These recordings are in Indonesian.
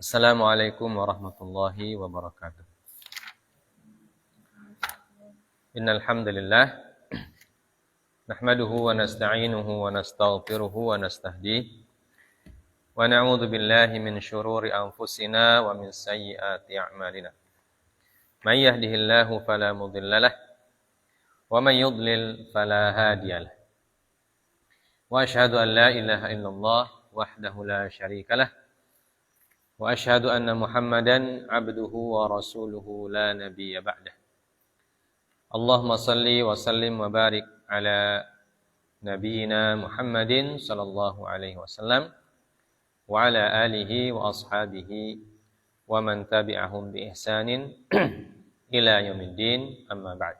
Assalamualaikum warahmatullahi wabarakatuh. Innal hamdalillah nahmaduhu wa nasta'inuhu wa nastaghfiruhu wa nastahdihi wa na'udzu billahi min syururi anfusina wa min sayyiati a'malina. May yahdihillahu fala mudhillalah wa may yudlil fala hadiyalah. Wa asyhadu an la ilaha illallah wahdahu la syarikalah wa asyhadu anna Muhammadan abduhu wa rasuluhu la nabiyya ba'dah. Allahumma salli wa sallim wa barik ala nabiyyina Muhammadin sallallahu alaihi wasallam wa ala alihi wa ashabihi wa man tabi'ahum bi ihsanin ila yaumiddin, amma ba'd.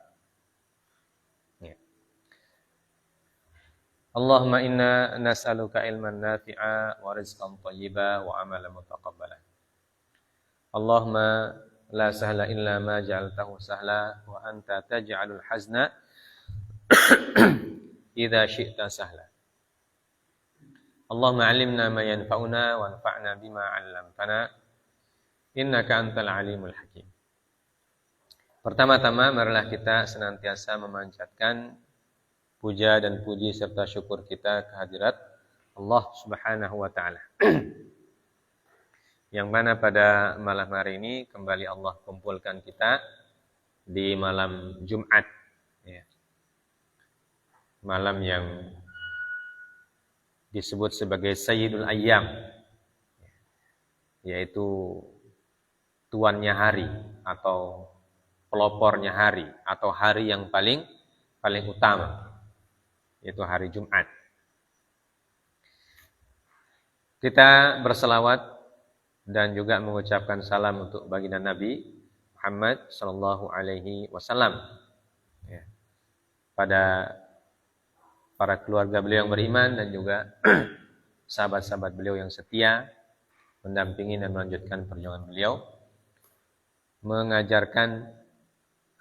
Allahumma inna nas'aluka ilman nafi'a wa rizqan thayyiba wa amalan mutaqabbala. Allahumma la sahla illa ma ja'altahu sahla wa anta taj'alul hazna idza syi'ta sahla. Allahumma 'allimna ma yanfa'una wanfa'na bima 'allamtana innaka antal alimul hakim. Pertama-tama marilah kita senantiasa memanjatkan puja dan puji serta syukur kita kehadirat Allah Subhanahu wa taala. Yang mana pada malam hari ini kembali Allah kumpulkan kita di malam Jumat, ya. Malam yang disebut sebagai Sayyidul Ayyam, yaitu tuannya hari atau pelopornya hari atau hari yang paling utama, yaitu hari Jumat. Kita berselawat dan juga mengucapkan salam untuk baginda Nabi Muhammad sallallahu alaihi wasallam, ya, pada para keluarga beliau yang beriman dan juga sahabat-sahabat beliau yang setia mendampingi dan melanjutkan perjuangan beliau mengajarkan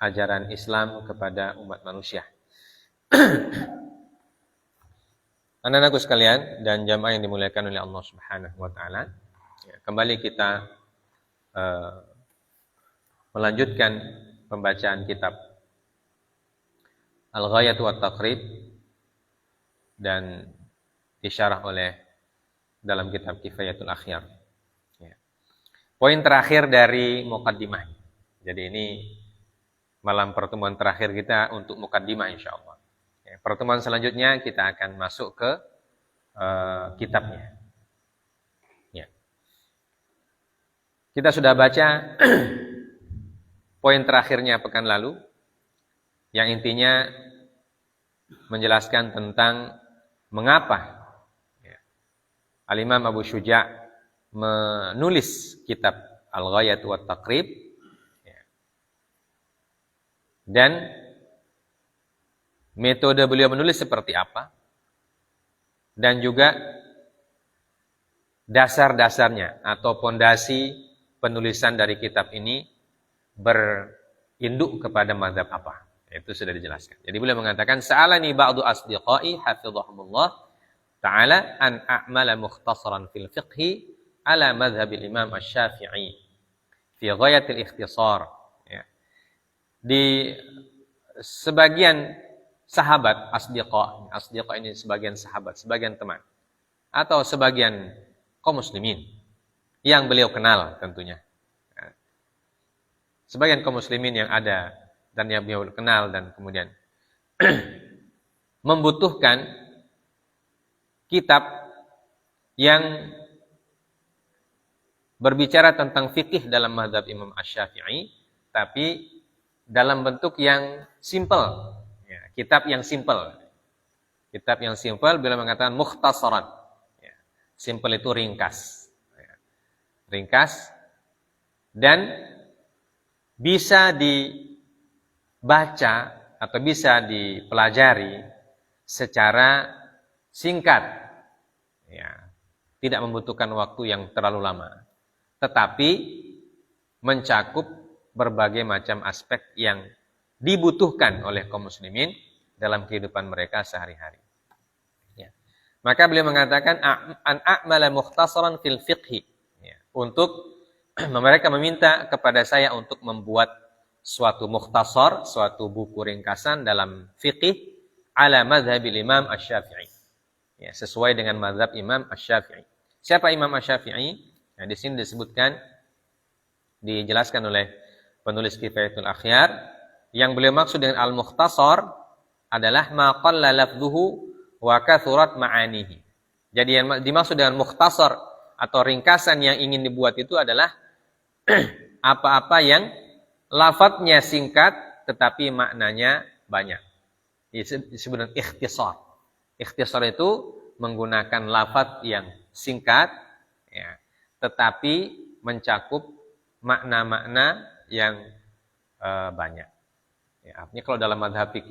ajaran Islam kepada umat manusia. Anak-anakku sekalian dan jamaah yang dimuliakan oleh Allah Subhanahu wa taala, ya, kembali kita melanjutkan pembacaan kitab Al-Ghayat wa Taqrib dan disyarah oleh dalam kitab Kifayatul Akhyar. Ya. Poin terakhir dari muqaddimah. Jadi ini malam pertemuan terakhir kita untuk muqaddimah insyaallah. Pertemuan selanjutnya kita akan masuk ke kitabnya. Ya. Kita sudah baca poin terakhirnya pekan lalu, yang intinya menjelaskan tentang mengapa, ya, Al-Imam Abu Syuja' menulis kitab Al-Ghayat wa Taqrib, ya, dan metode beliau menulis seperti apa, dan juga dasar-dasarnya atau pondasi penulisan dari kitab ini berinduk kepada mazhab apa. Itu sudah dijelaskan. Jadi beliau mengatakan, sa'alani ba'du asdiqai hafizahumullah ta'ala an a'mala mukhtasaran fil fiqhi ala mazhabil imam asy-Syafi'i fi ghayatil ikhtisar. Ya. Di sebagian sahabat asdiqa ini sebagian sahabat, sebagian teman, atau sebagian kaum muslimin yang beliau kenal tentunya. Sebagian kaum muslimin yang ada dan yang beliau kenal dan kemudian membutuhkan kitab yang berbicara tentang fikih dalam mazhab Imam Asy-Syafi'i, tapi dalam bentuk yang simple. Kitab yang simple. Kitab yang simple, beliau mengatakan mukhtasaran. Ya. Simple itu ringkas. Ya. Ringkas dan bisa dibaca atau bisa dipelajari secara singkat. Ya. Tidak membutuhkan waktu yang terlalu lama. Tetapi mencakup berbagai macam aspek yang dibutuhkan oleh kaum muslimin dalam kehidupan mereka sehari-hari. Ya. Maka beliau mengatakan an a'mala mukhtasaran fil fiqhi. Ya. untuk mereka meminta kepada saya untuk membuat suatu mukhtasar, suatu buku ringkasan dalam fiqih ala mazhabil Imam Asy-Syafi'i. Ya, sesuai dengan mazhab Imam Asy-Syafi'i. Siapa Imam Asy-Syafi'i? Nah, di sini disebutkan, dijelaskan oleh penulis Kifayatul Akhyar, yang beliau maksud dengan al-mukhtasar adalah ma qalla lafdhuhu wa kathurat ma'anihi. Jadi yang dimaksud dengan mukhtasar atau ringkasan yang ingin dibuat itu adalah apa-apa yang lafadznya singkat tetapi maknanya banyak. Disebut dengan ikhtisar. Ikhtisar itu menggunakan lafadz yang singkat, ya, tetapi mencakup makna-makna yang banyak. Ya, artinya kalau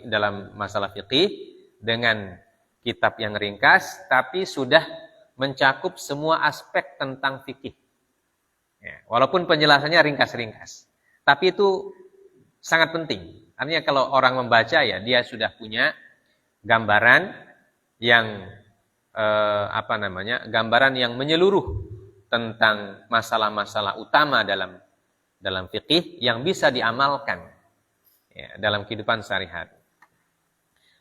dalam masalah fikih dengan kitab yang ringkas, tapi sudah mencakup semua aspek tentang fikih. Ya, walaupun penjelasannya ringkas-ringkas, tapi itu sangat penting. Artinya kalau orang membaca, ya dia sudah punya gambaran yang gambaran yang menyeluruh tentang masalah-masalah utama dalam fikih yang bisa diamalkan, ya, dalam kehidupan sehari-hari.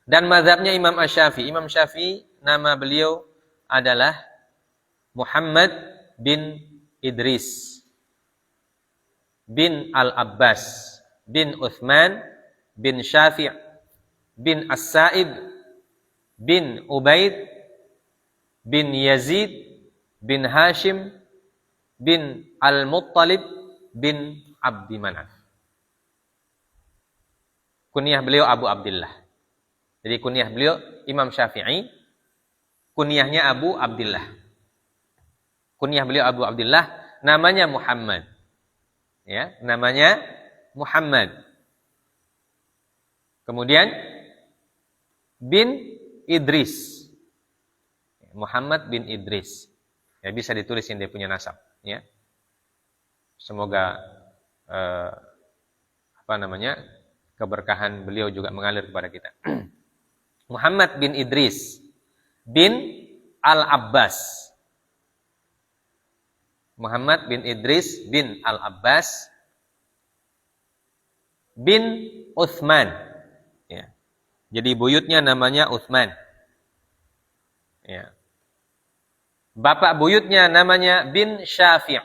Dan mazhabnya Imam Asy-Syafi'i. Imam Syafi'i nama beliau adalah Muhammad bin Idris bin Al-Abbas bin Uthman bin Syafi' bin As-Sa'ib bin Ubaid bin Yazid bin Hashim bin Al-Muttalib bin Abdi Manaf. Kunyah beliau Abu Abdillah. Jadi kunyah beliau Imam Syafi'i, kunyahnya Abu Abdillah. Kunyah beliau Abu Abdillah, namanya Muhammad. Ya, namanya Muhammad. Kemudian bin Idris. Muhammad bin Idris. Ya, bisa ditulis yang dia punya nasab, ya. Semoga keberkahan beliau juga mengalir kepada kita. Muhammad bin Idris bin Al-Abbas. Muhammad bin Idris bin Al-Abbas bin Uthman. Ya. Jadi buyutnya namanya Uthman. Ya. Bapak buyutnya namanya bin Syafi'.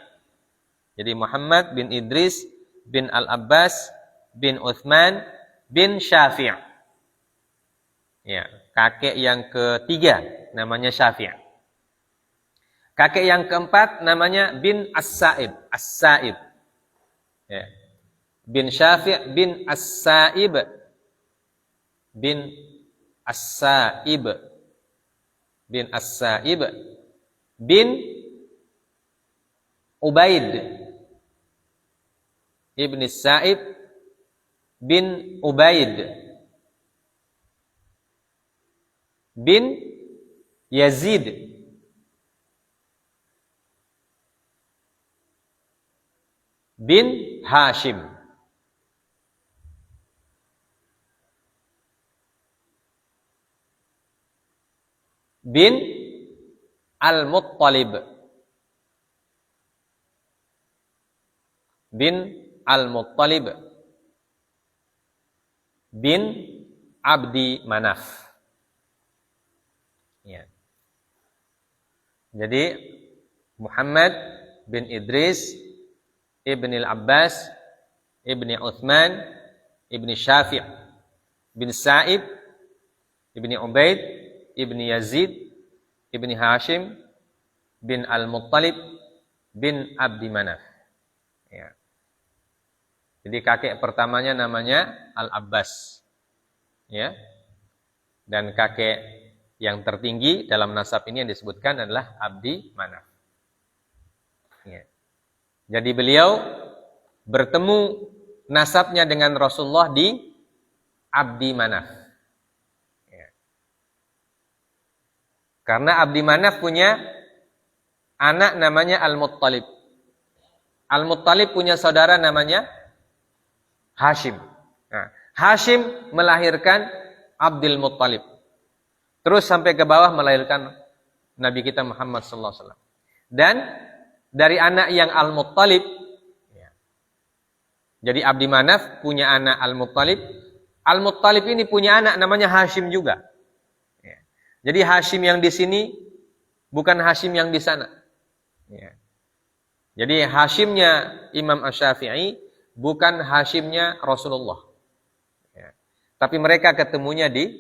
Jadi Muhammad bin Idris bin Al-Abbas bin Uthman bin Syafi'. Ya, kakek yang ketiga namanya Syafi'. Kakek yang keempat namanya bin As-Sa'ib. As-Sa'ib. Ya. Bin Syafi' bin As-Sa'ib. Bin As-Sa'ib. Bin As-Sa'ib. Bin Ubaid. Ibn As-Sa'ib. Bin Ubaid. Bin Yazid. Bin Hashim. Bin Al-Muttalib. Bin Al-Muttalib. Bin Abdi Manaf. Ya. Jadi Muhammad bin Idris Ibn Al-Abbas, Ibn Uthman, Ibn Syafi' bin Sa'ib, Ibn Ubaid, Ibn Yazid, Ibn Hashim, bin Al-Muttalib, bin Abdi Manaf. Ya. Jadi kakek pertamanya namanya Al-Abbas. Ya. Dan kakek yang tertinggi dalam nasab ini yang disebutkan adalah Abdi Manaf. Ya. Jadi beliau bertemu nasabnya dengan Rasulullah di Abdi Manaf. Ya. Karena Abdi Manaf punya anak namanya Al-Muttalib. Al-Muttalib punya saudara namanya Hashim. Nah, Hashim melahirkan Abdul Muttalib. Terus sampai ke bawah melahirkan Nabi kita Muhammad sallallahu alaihi wasallam. Dan dari anak yang Al-Muttalib. Jadi Abdi Manaf punya anak Al-Muttalib. Al-Muttalib ini punya anak namanya Hashim juga. Jadi Hashim yang di sini bukan Hashim yang di sana. Jadi Hashimnya Imam Asy-Syafi'i bukan Hashimnya Rasulullah. Tapi mereka ketemunya di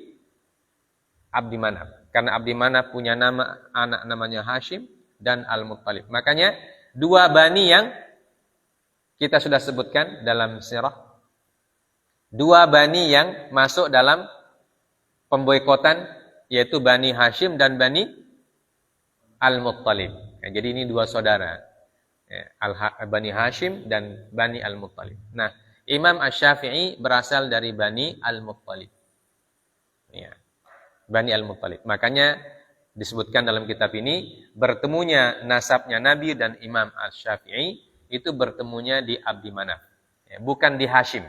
Abdi Manaf. Karena Abdi Manaf punya nama anak namanya Hashim dan Al-Muttalib. Makanya dua bani yang kita sudah sebutkan dalam sirah. Dua bani yang masuk dalam pemboikotan, yaitu Bani Hashim dan Bani Al-Muttalib. Jadi ini dua saudara. Bani Hashim dan Bani Al-Muttalib. Nah, Imam Asy-Syafi'i berasal dari Bani Al-Muttalib. Bani Al-Muttalib. Makanya disebutkan dalam kitab ini, bertemunya nasabnya Nabi dan Imam Asy-Syafi'i itu bertemunya di Abdi Manaf, bukan di Hashim,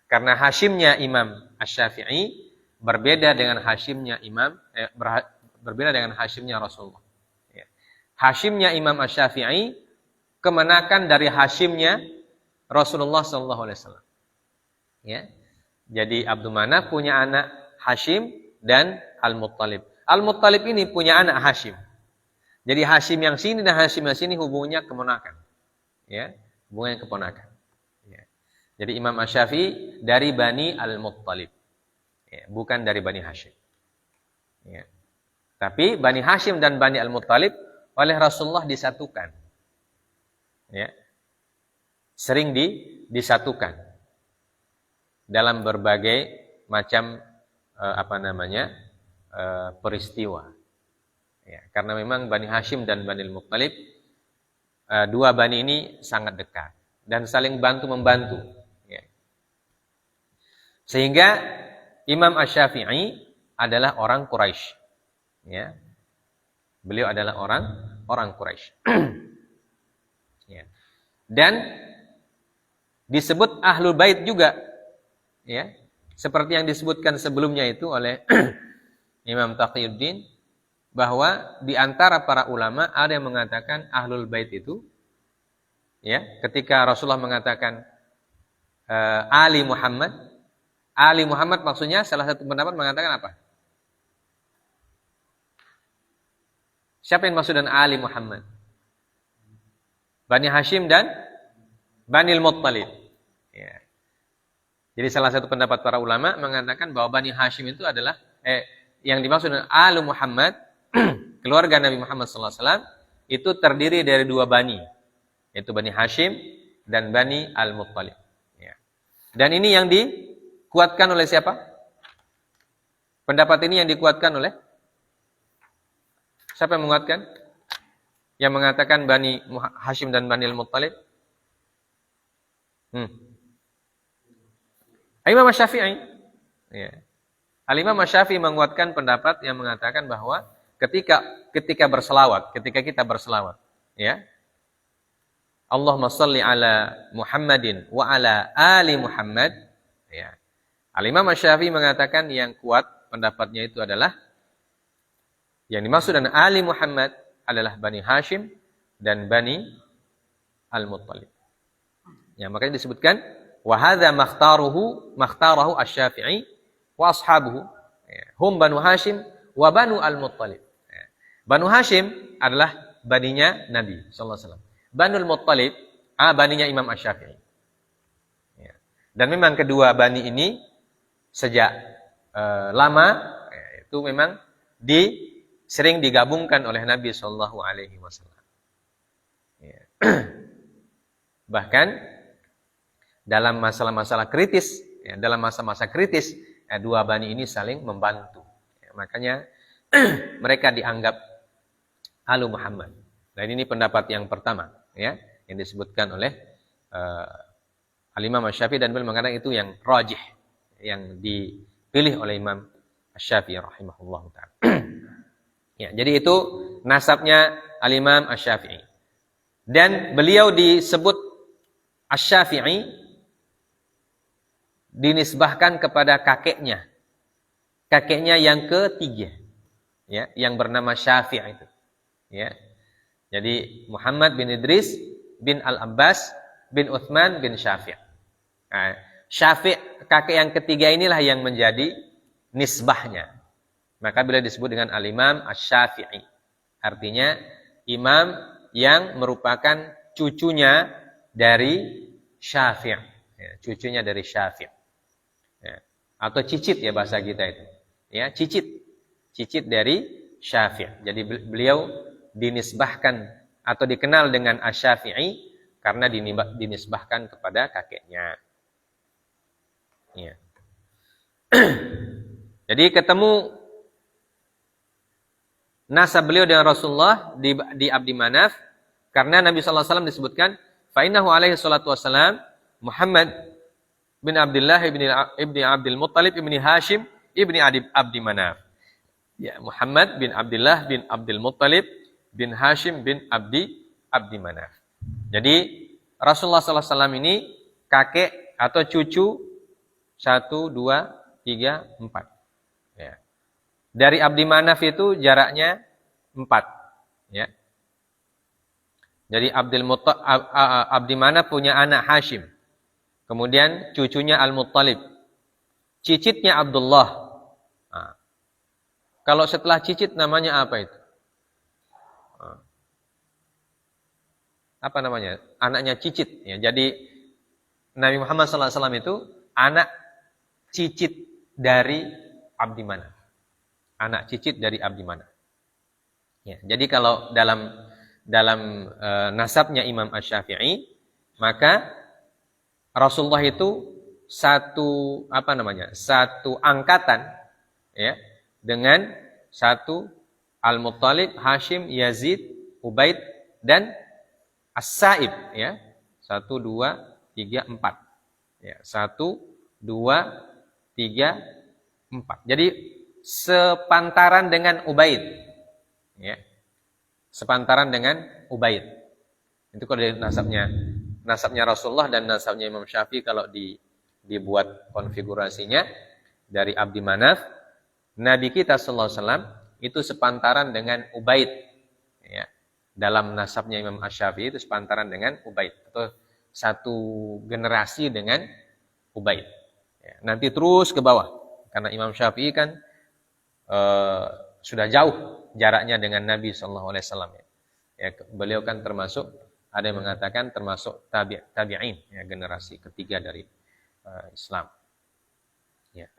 karena Hashimnya Imam Asy-Syafi'i berbeda dengan Hashimnya berbeda dengan Hashimnya Rasulullah. Hashimnya Imam Asy-Syafi'i kemenakan dari Hashimnya Rasulullah SAW. Jadi Abdi Manaf punya anak Hashim dan Al-Muttalib. Al-Muttalib ini punya anak Hashim. Jadi Hashim yang sini dan Hashim yang sini hubungannya keponakan. Hubungan keponakan. Jadi Imam Asy-Syafi'i dari Bani Al-Muttalib, bukan dari Bani Hashim. Tapi Bani Hashim dan Bani Al-Muttalib oleh Rasulullah disatukan. Sering disatukan dalam berbagai macam peristiwa. Karena memang Bani Hashim dan Bani Al-Muttalib, dua bani ini sangat dekat dan saling bantu-membantu. Sehingga Imam Asy-Syafi'i adalah orang Quraisy. Beliau adalah orang Quraisy. Dan disebut Ahlul Bait juga. Seperti yang disebutkan sebelumnya itu oleh Imam Taqiyuddin, bahwa di antara para ulama ada yang mengatakan Ahlul Bait itu, ketika Rasulullah mengatakan Ali Muhammad maksudnya salah satu pendapat mengatakan apa? Siapa yang maksud dengan Ali Muhammad? Bani Hashim dan Bani Al-Muttalib. Jadi salah satu pendapat para ulama mengatakan bahwa Bani Hashim itu adalah yang dimaksud dengan Ali Muhammad, keluarga Nabi Muhammad SAW itu terdiri dari dua bani, yaitu Bani Hashim dan Bani Al-Muttalib. Dan ini yang dikuatkan oleh siapa? Pendapat ini yang dikuatkan oleh siapa yang menguatkan? Yang mengatakan Bani Hashim dan Bani Al-Muttalib? Imam Asy-Syafi'i. Al-Imam Asy-Syafi'i menguatkan pendapat yang mengatakan bahwa ketika kita berselawat, Allahumma shalli ala Muhammadin wa ala ali Muhammad, Al-Imam Asy-Syafi'i mengatakan yang kuat pendapatnya itu adalah yang dimaksud dengan ali Muhammad adalah Bani Hashim dan Bani Al-Muttalib. Makanya disebutkan wa hadza makhtarahu Asy-Syafi'i wa ashabuhu hum Banu Hashim wa Banu Al-Muttalib. Banu Hashim adalah baninya Nabi sallallahu alaihi wasallam. Banu Al-Muttalib baninya Imam Asy-Syafi'i. Dan memang kedua bani ini sejak lama itu memang sering digabungkan oleh Nabi sallallahu alaihi wasallam. Bahkan dalam masalah-masalah kritis, dalam masa-masa kritis, dua bani ini saling membantu. Makanya mereka dianggap Alu Muhammad. Dan ini pendapat yang pertama, yang disebutkan oleh Al-Imam Asy-Syafi'i, dan beliau mengatakan itu yang rajih, yang dipilih oleh Imam Asy-Syafi'i rahimahullah ta'ala. Jadi itu nasabnya Al-Imam Asy-Syafi'i. Dan beliau disebut Asy-Syafi'i dinisbahkan kepada kakeknya yang ketiga, yang bernama Syafi' itu. Jadi Muhammad bin Idris bin Al-Abbas bin Uthman bin Syafi'. Nah, Syafi' kakek yang ketiga inilah yang menjadi nisbahnya. Maka beliau disebut dengan Al-Imam Asy-Syafi'i. Artinya imam yang merupakan cucunya dari Syafi'. Ya, cucunya dari Syafi'. Ya. Atau cicit ya bahasa kita itu. Ya, cicit. Cicit dari Syafi'. Jadi beliau dinisbahkan atau dikenal dengan Asy-Syafi'i karena dinisbahkan kepada kakeknya. Ya. Jadi ketemu nasab beliau dengan Rasulullah di Abdi Manaf karena Nabi sallallahu alaihi wasallam disebutkan fa innahu alaihi salatu wasalam Muhammad bin Abdullah ibni Abdul Muttalib ibni Hashim ibni Abdi Manaf. Ya, Muhammad bin Abdullah bin Abdul Muttalib bin Hashim bin Abdi Manaf. Jadi Rasulullah sallallahu alaihi wasallam ini kakek atau cucu 1 2 3 4. Ya. Dari Abdi Manaf itu jaraknya 4. Ya. Jadi Abdi Manaf punya anak Hashim. Kemudian cucunya Al-Muttalib. Cicitnya Abdullah. Nah. Kalau setelah cicit namanya apa itu? Nah. Apa namanya? Anaknya cicit. Ya. Jadi Nabi Muhammad SAW itu anak cicit dari Abdi Manaf. Anak cicit dari Abdi Manaf. Ya, jadi kalau dalam nasabnya Imam Asy-Syafi'i, maka Rasulullah itu satu angkatan ya dengan satu Al-Muttalib, Hashim, Yazid, Ubaid dan As-Sa'ib ya. 1 2 3 4. Ya, 1 2 3 4. Jadi sepantaran dengan Ubaid. Ya. Sepantaran dengan Ubaid. Itu kalau dari nasabnya Rasulullah dan nasabnya Imam Syafi'i kalau dibuat konfigurasinya dari Abdi Manaf, Nabi kita sallallahu alaihi wasallam itu sepantaran dengan Ubaid. Ya. Dalam nasabnya Imam Asy-Syafi'i itu sepantaran dengan Ubaid atau satu generasi dengan Ubaid. Ya. Nanti terus ke bawah karena Imam Syafi'i kan sudah jauh jaraknya dengan Nabi sallallahu alaihi wasallam ya. Ya, beliau kan termasuk ada yang mengatakan termasuk tabi'in ya, generasi ketiga dari Islam. Ya.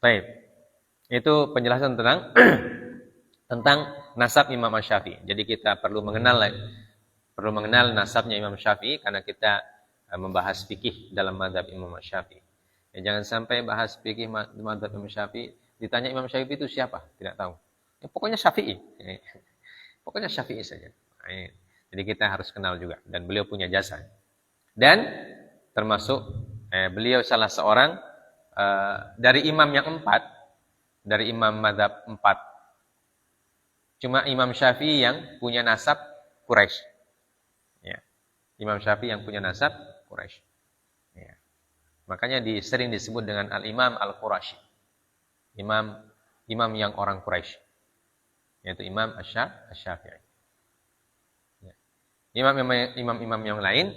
Baik. Itu penjelasan tentang nasab Imam Asy-Syafi'i. Jadi kita perlu mengenal nasabnya Imam Syafi'i karena kita membahas fikih dalam mazhab Imam Asy-Syafi'i. Ya, jangan sampai bahas fikih mazhab Imam Syafi'i, ditanya Imam Syafi'i itu siapa? Tidak tahu. Ya, pokoknya Syafi'i. Pokoknya Syafi'i saja. Jadi kita harus kenal juga. Dan beliau punya jasa. Dan termasuk beliau salah seorang dari imam yang 4, dari imam mazhab 4. Cuma Imam Syafi'i yang punya nasab Quraisy. Ya. Imam Syafi'i yang punya nasab Quraisy. Ya. Makanya sering disebut dengan Al-Imam Al-Quraisy. Imam yang orang Quraisy. Yaitu Imam Asy-Syafi'i. Ya. Imam yang lain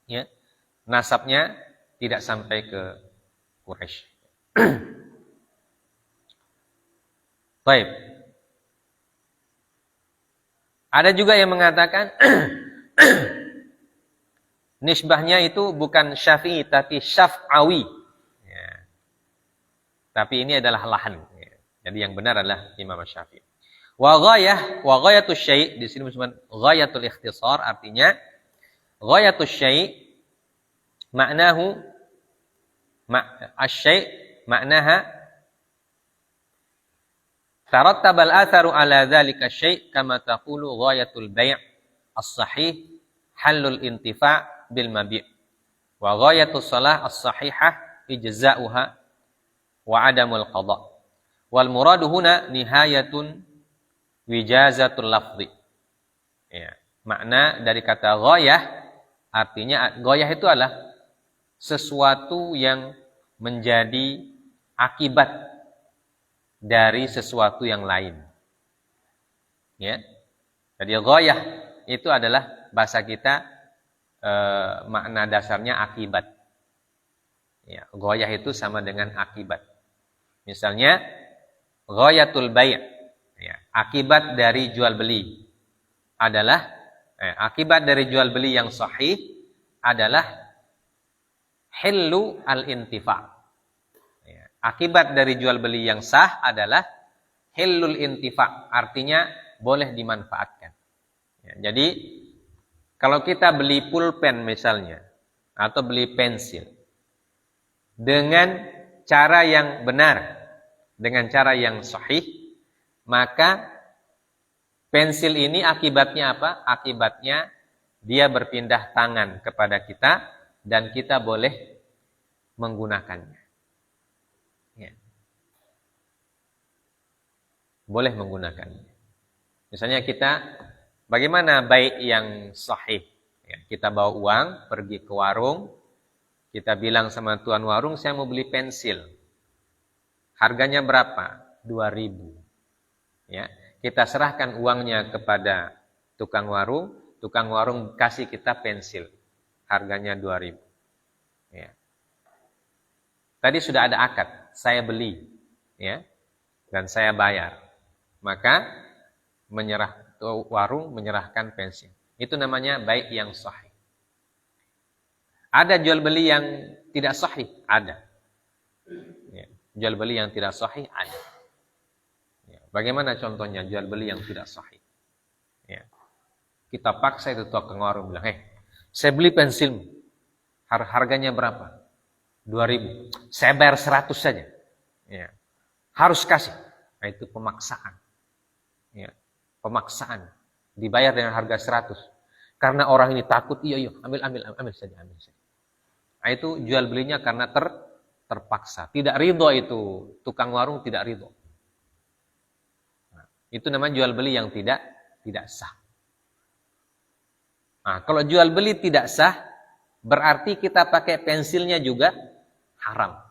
ya, nasabnya tidak sampai ke Quraisy. Baik. Ada juga yang mengatakan nisbahnya itu bukan Syafi'i tapi Syaf'awi. Ya. Tapi ini adalah lahan. Ya. Jadi yang benar adalah Imam Syafi'i. Wa ghayatus syai' di sini disebut ghayatul ikhtisar, artinya ghayatus syai' maknahu asy-syai' maknaha tarattabal atharu ala dzalika syai' kama taqulu ghayatul bai' as-sahih halul intifa' bil mabi' wa ghayatus shalah as-sahihah ijza'uha wa adamul qada' wal muradu huna nihayatun wijazatul lafzi. Ya, makna dari kata ghayah artinya ghayah itu adalah sesuatu yang menjadi akibat dari sesuatu yang lain. Ya. Jadi ghayah itu adalah bahasa kita makna dasarnya akibat. Ya, ghayah itu sama dengan akibat. Misalnya ghayatul bai', ya, akibat dari jual beli adalah akibat dari jual beli yang sahih adalah hillu al-intifa'. Ya, akibat dari jual beli yang sah adalah hillul intifa', artinya boleh dimanfaatkan. Ya, jadi kalau kita beli pulpen misalnya atau beli pensil dengan cara yang benar, dengan cara yang sahih, maka pensil ini akibatnya apa? Akibatnya dia berpindah tangan kepada kita dan kita boleh menggunakannya. Ya. Boleh menggunakannya. Misalnya kita, bagaimana baik yang sahih? Ya, kita bawa uang, pergi ke warung, kita bilang sama tuan warung, saya mau beli pensil. Harganya berapa? 2.000. Ya, kita serahkan uangnya kepada tukang warung kasih kita pensil. Harganya 2.000. Ya. Tadi sudah ada akad, saya beli, ya, dan saya bayar. Maka warung menyerahkan pensil. Itu namanya baik yang sahih. Ada jual beli yang tidak sahih, ada. Ya, jual beli yang tidak sahih ada. Ya, bagaimana contohnya jual beli yang tidak sahih? Ya. Kita paksa itu tukang warung bilang, saya beli pensilmu. Harganya berapa? 2.000. Saya bayar 100 saja. Ya. Harus kasih. Nah, itu pemaksaan. Ya. Pemaksaan. Dibayar dengan harga 100. Karena orang ini takut, iya, ambil saja. Nah, itu jual belinya karena terpaksa. Tidak ridho itu. Tukang warung tidak ridho. Nah, itu namanya jual beli yang tidak sah. Nah, kalau jual beli tidak sah, berarti kita pakai pensilnya juga haram.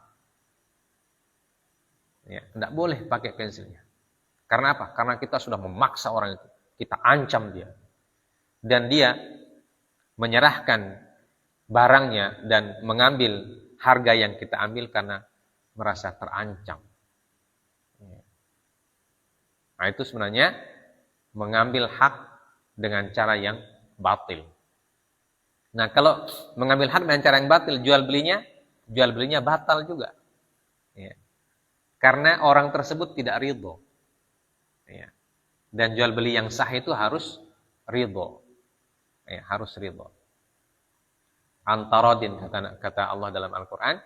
Ya, tidak boleh pakai pensilnya. Karena apa? Karena kita sudah memaksa orang itu. Kita ancam dia. Dan dia menyerahkan barangnya dan mengambil harga yang kita ambil karena merasa terancam. Nah, itu sebenarnya mengambil hak dengan cara yang batil. Nah, kalau mengambil hak dengan cara yang batil, jual belinya batal juga. Ya. Karena orang tersebut tidak ridho. Ya. Dan jual beli yang sah itu harus ridho. Ya, harus ridho. Antaradin kata Allah dalam Al-Quran.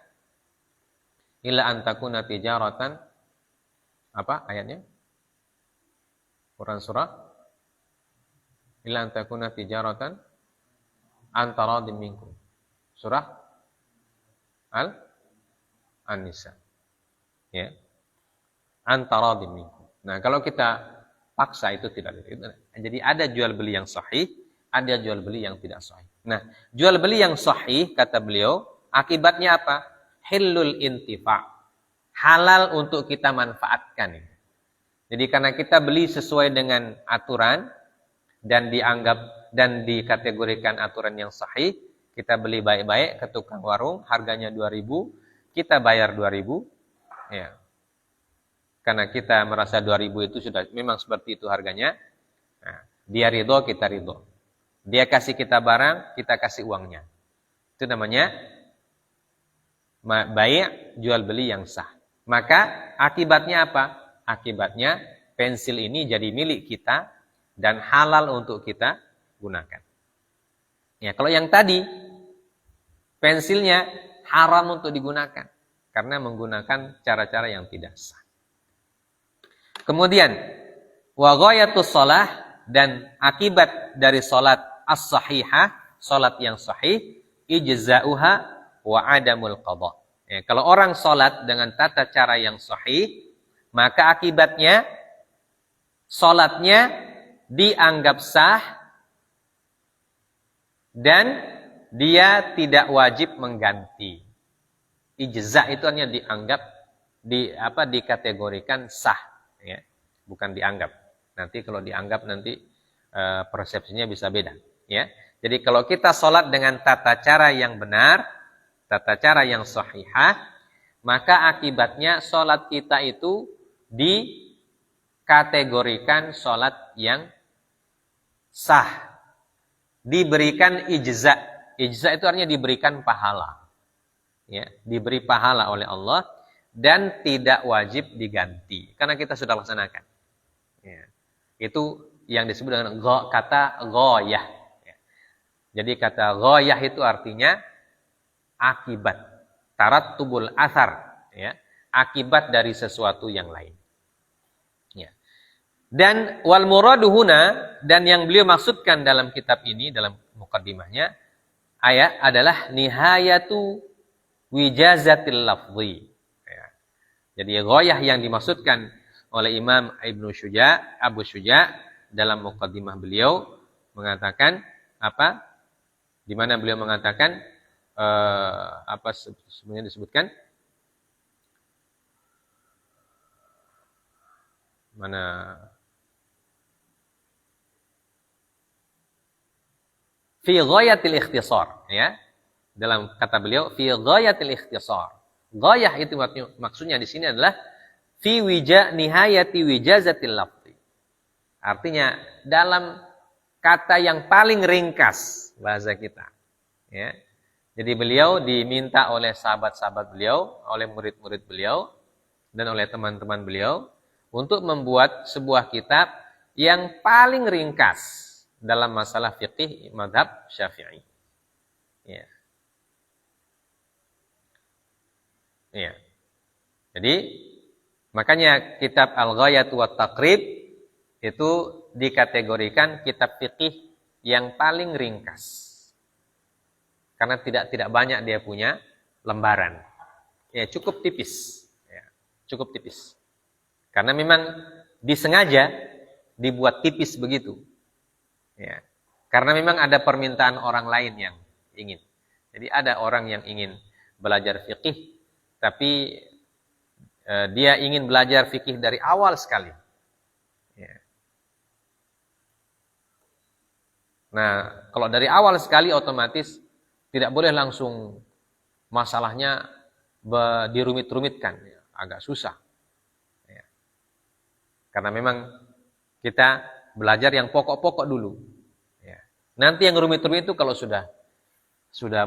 Illa antakuna tijaratan. Apa ayatnya? Quran surah. Illa antakuna tijaratan antaradin minkum. Surah An-Nisa. Ya. Antaradin minkum. Nah, kalau kita paksa itu tidak. Jadi ada jual beli yang sahih, ada jual beli yang tidak sahih. Nah, jual beli yang sahih, kata beliau, akibatnya apa? Hillul intifa'. Halal untuk kita manfaatkan. Jadi karena kita beli sesuai dengan aturan dan dianggap dan dikategorikan aturan yang sahih, kita beli baik-baik ke tukang warung, harganya 2.000, kita bayar 2.000. Ya. Karena kita merasa 2.000 itu sudah memang seperti itu harganya. Nah, dia ridho, kita ridho. Dia kasih kita barang, kita kasih uangnya. Itu namanya bai' jual beli yang sah. Maka akibatnya apa? Akibatnya pensil ini jadi milik kita dan halal untuk kita gunakan. Ya, kalau yang tadi pensilnya haram untuk digunakan karena menggunakan cara-cara yang tidak sah. Kemudian wa ghayatus shalah, dan akibat dari salat as-sahihah, salat yang sahih, ijza'uha wa adamul qadha. Ya, kalau orang salat dengan tata cara yang sahih, maka akibatnya salatnya dianggap sah dan dia tidak wajib mengganti. Ijza' itu hanya dikategorikan sah, ya. Bukan dianggap. Nanti kalau dianggap nanti persepsinya bisa beda, ya. Jadi kalau kita sholat dengan tata cara yang benar, tata cara yang sahihah, maka akibatnya sholat kita itu dikategorikan sholat yang sah. Diberikan ijza. Ijza itu artinya diberikan pahala. Ya, diberi pahala oleh Allah dan tidak wajib diganti. Karena kita sudah laksanakan. Ya. Itu yang disebut dengan kata ghoyah. Ya. Jadi kata ghoyah itu artinya akibat. Tarattubul athar. Ya. Akibat dari sesuatu yang lain. Ya. Dan wal muraduhuna, dan yang beliau maksudkan dalam kitab ini, dalam mukaddimahnya, ayat adalah nihayatu wijazatil lafzi. Ya. Jadi ghoyah yang dimaksudkan oleh Imam Abu Syuja dalam mukaddimah beliau mengatakan apa? Di mana beliau mengatakan apa sebenarnya disebutkan? Mana? Fi ghayatil ikhtisar, ya. Dalam kata beliau fi ghayatil ikhtisar. Ghayah itu maksudnya di sini adalah fi nihayati wijazatil lafzi. Artinya dalam kata yang paling ringkas bahasa kita, ya. Jadi beliau diminta oleh sahabat-sahabat beliau, oleh murid-murid beliau dan oleh teman-teman beliau untuk membuat sebuah kitab yang paling ringkas dalam masalah fiqih mazhab Syafi'i. Ya. Ya. Jadi makanya kitab Al-Ghayat wa Taqrib itu dikategorikan kitab fiqih yang paling ringkas. Karena tidak banyak dia punya lembaran. Ya, cukup tipis. Ya, cukup tipis. Karena memang disengaja dibuat tipis begitu. Ya. Karena memang ada permintaan orang lain yang ingin. Jadi ada orang yang ingin belajar fikih, tapi dia ingin belajar fikih dari awal sekali. Ya. Nah, kalau dari awal sekali otomatis tidak boleh langsung masalahnya dirumit-rumitkan, ya. Agak susah. Ya. Karena memang kita belajar yang pokok-pokok dulu. Ya. Nanti yang rumit-rumit itu kalau sudah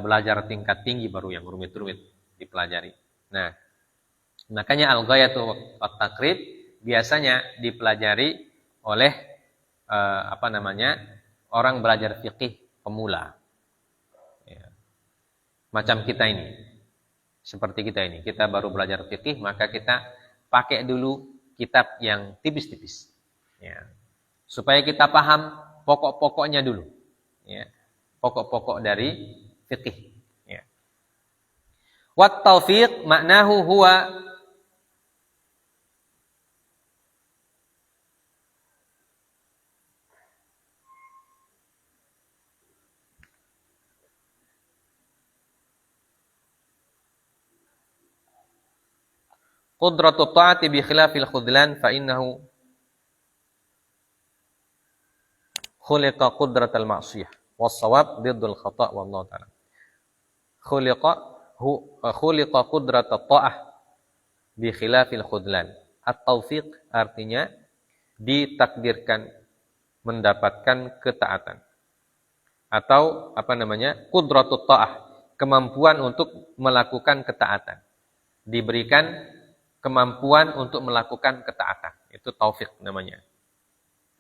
belajar tingkat tinggi baru yang rumit-rumit dipelajari. Nah, makanya Al-Ghayatu wat Taqrib biasanya dipelajari oleh orang belajar fikih pemula. Ya. Macam kita ini. Seperti kita ini, kita baru belajar fikih, maka kita pakai dulu kitab yang tipis-tipis. Ya. Supaya kita paham pokok-pokoknya dulu. Ya. Pokok-pokok dari fikih. Ya. Wat taufiq maknahu huwa qudratu ta'ati bi khilafil khudlan fa innahu khuliqa qudratal ma'siyah was-shawab diddul khata' wallahu ta'ala. Khuliqa qudratat ta'ah bi khilafil khudlan. At-taufiq artinya ditakdirkan mendapatkan ketaatan. Atau qudratut ta'ah, kemampuan untuk melakukan ketaatan. Diberikan kemampuan untuk melakukan ketaatan. Itu taufik namanya.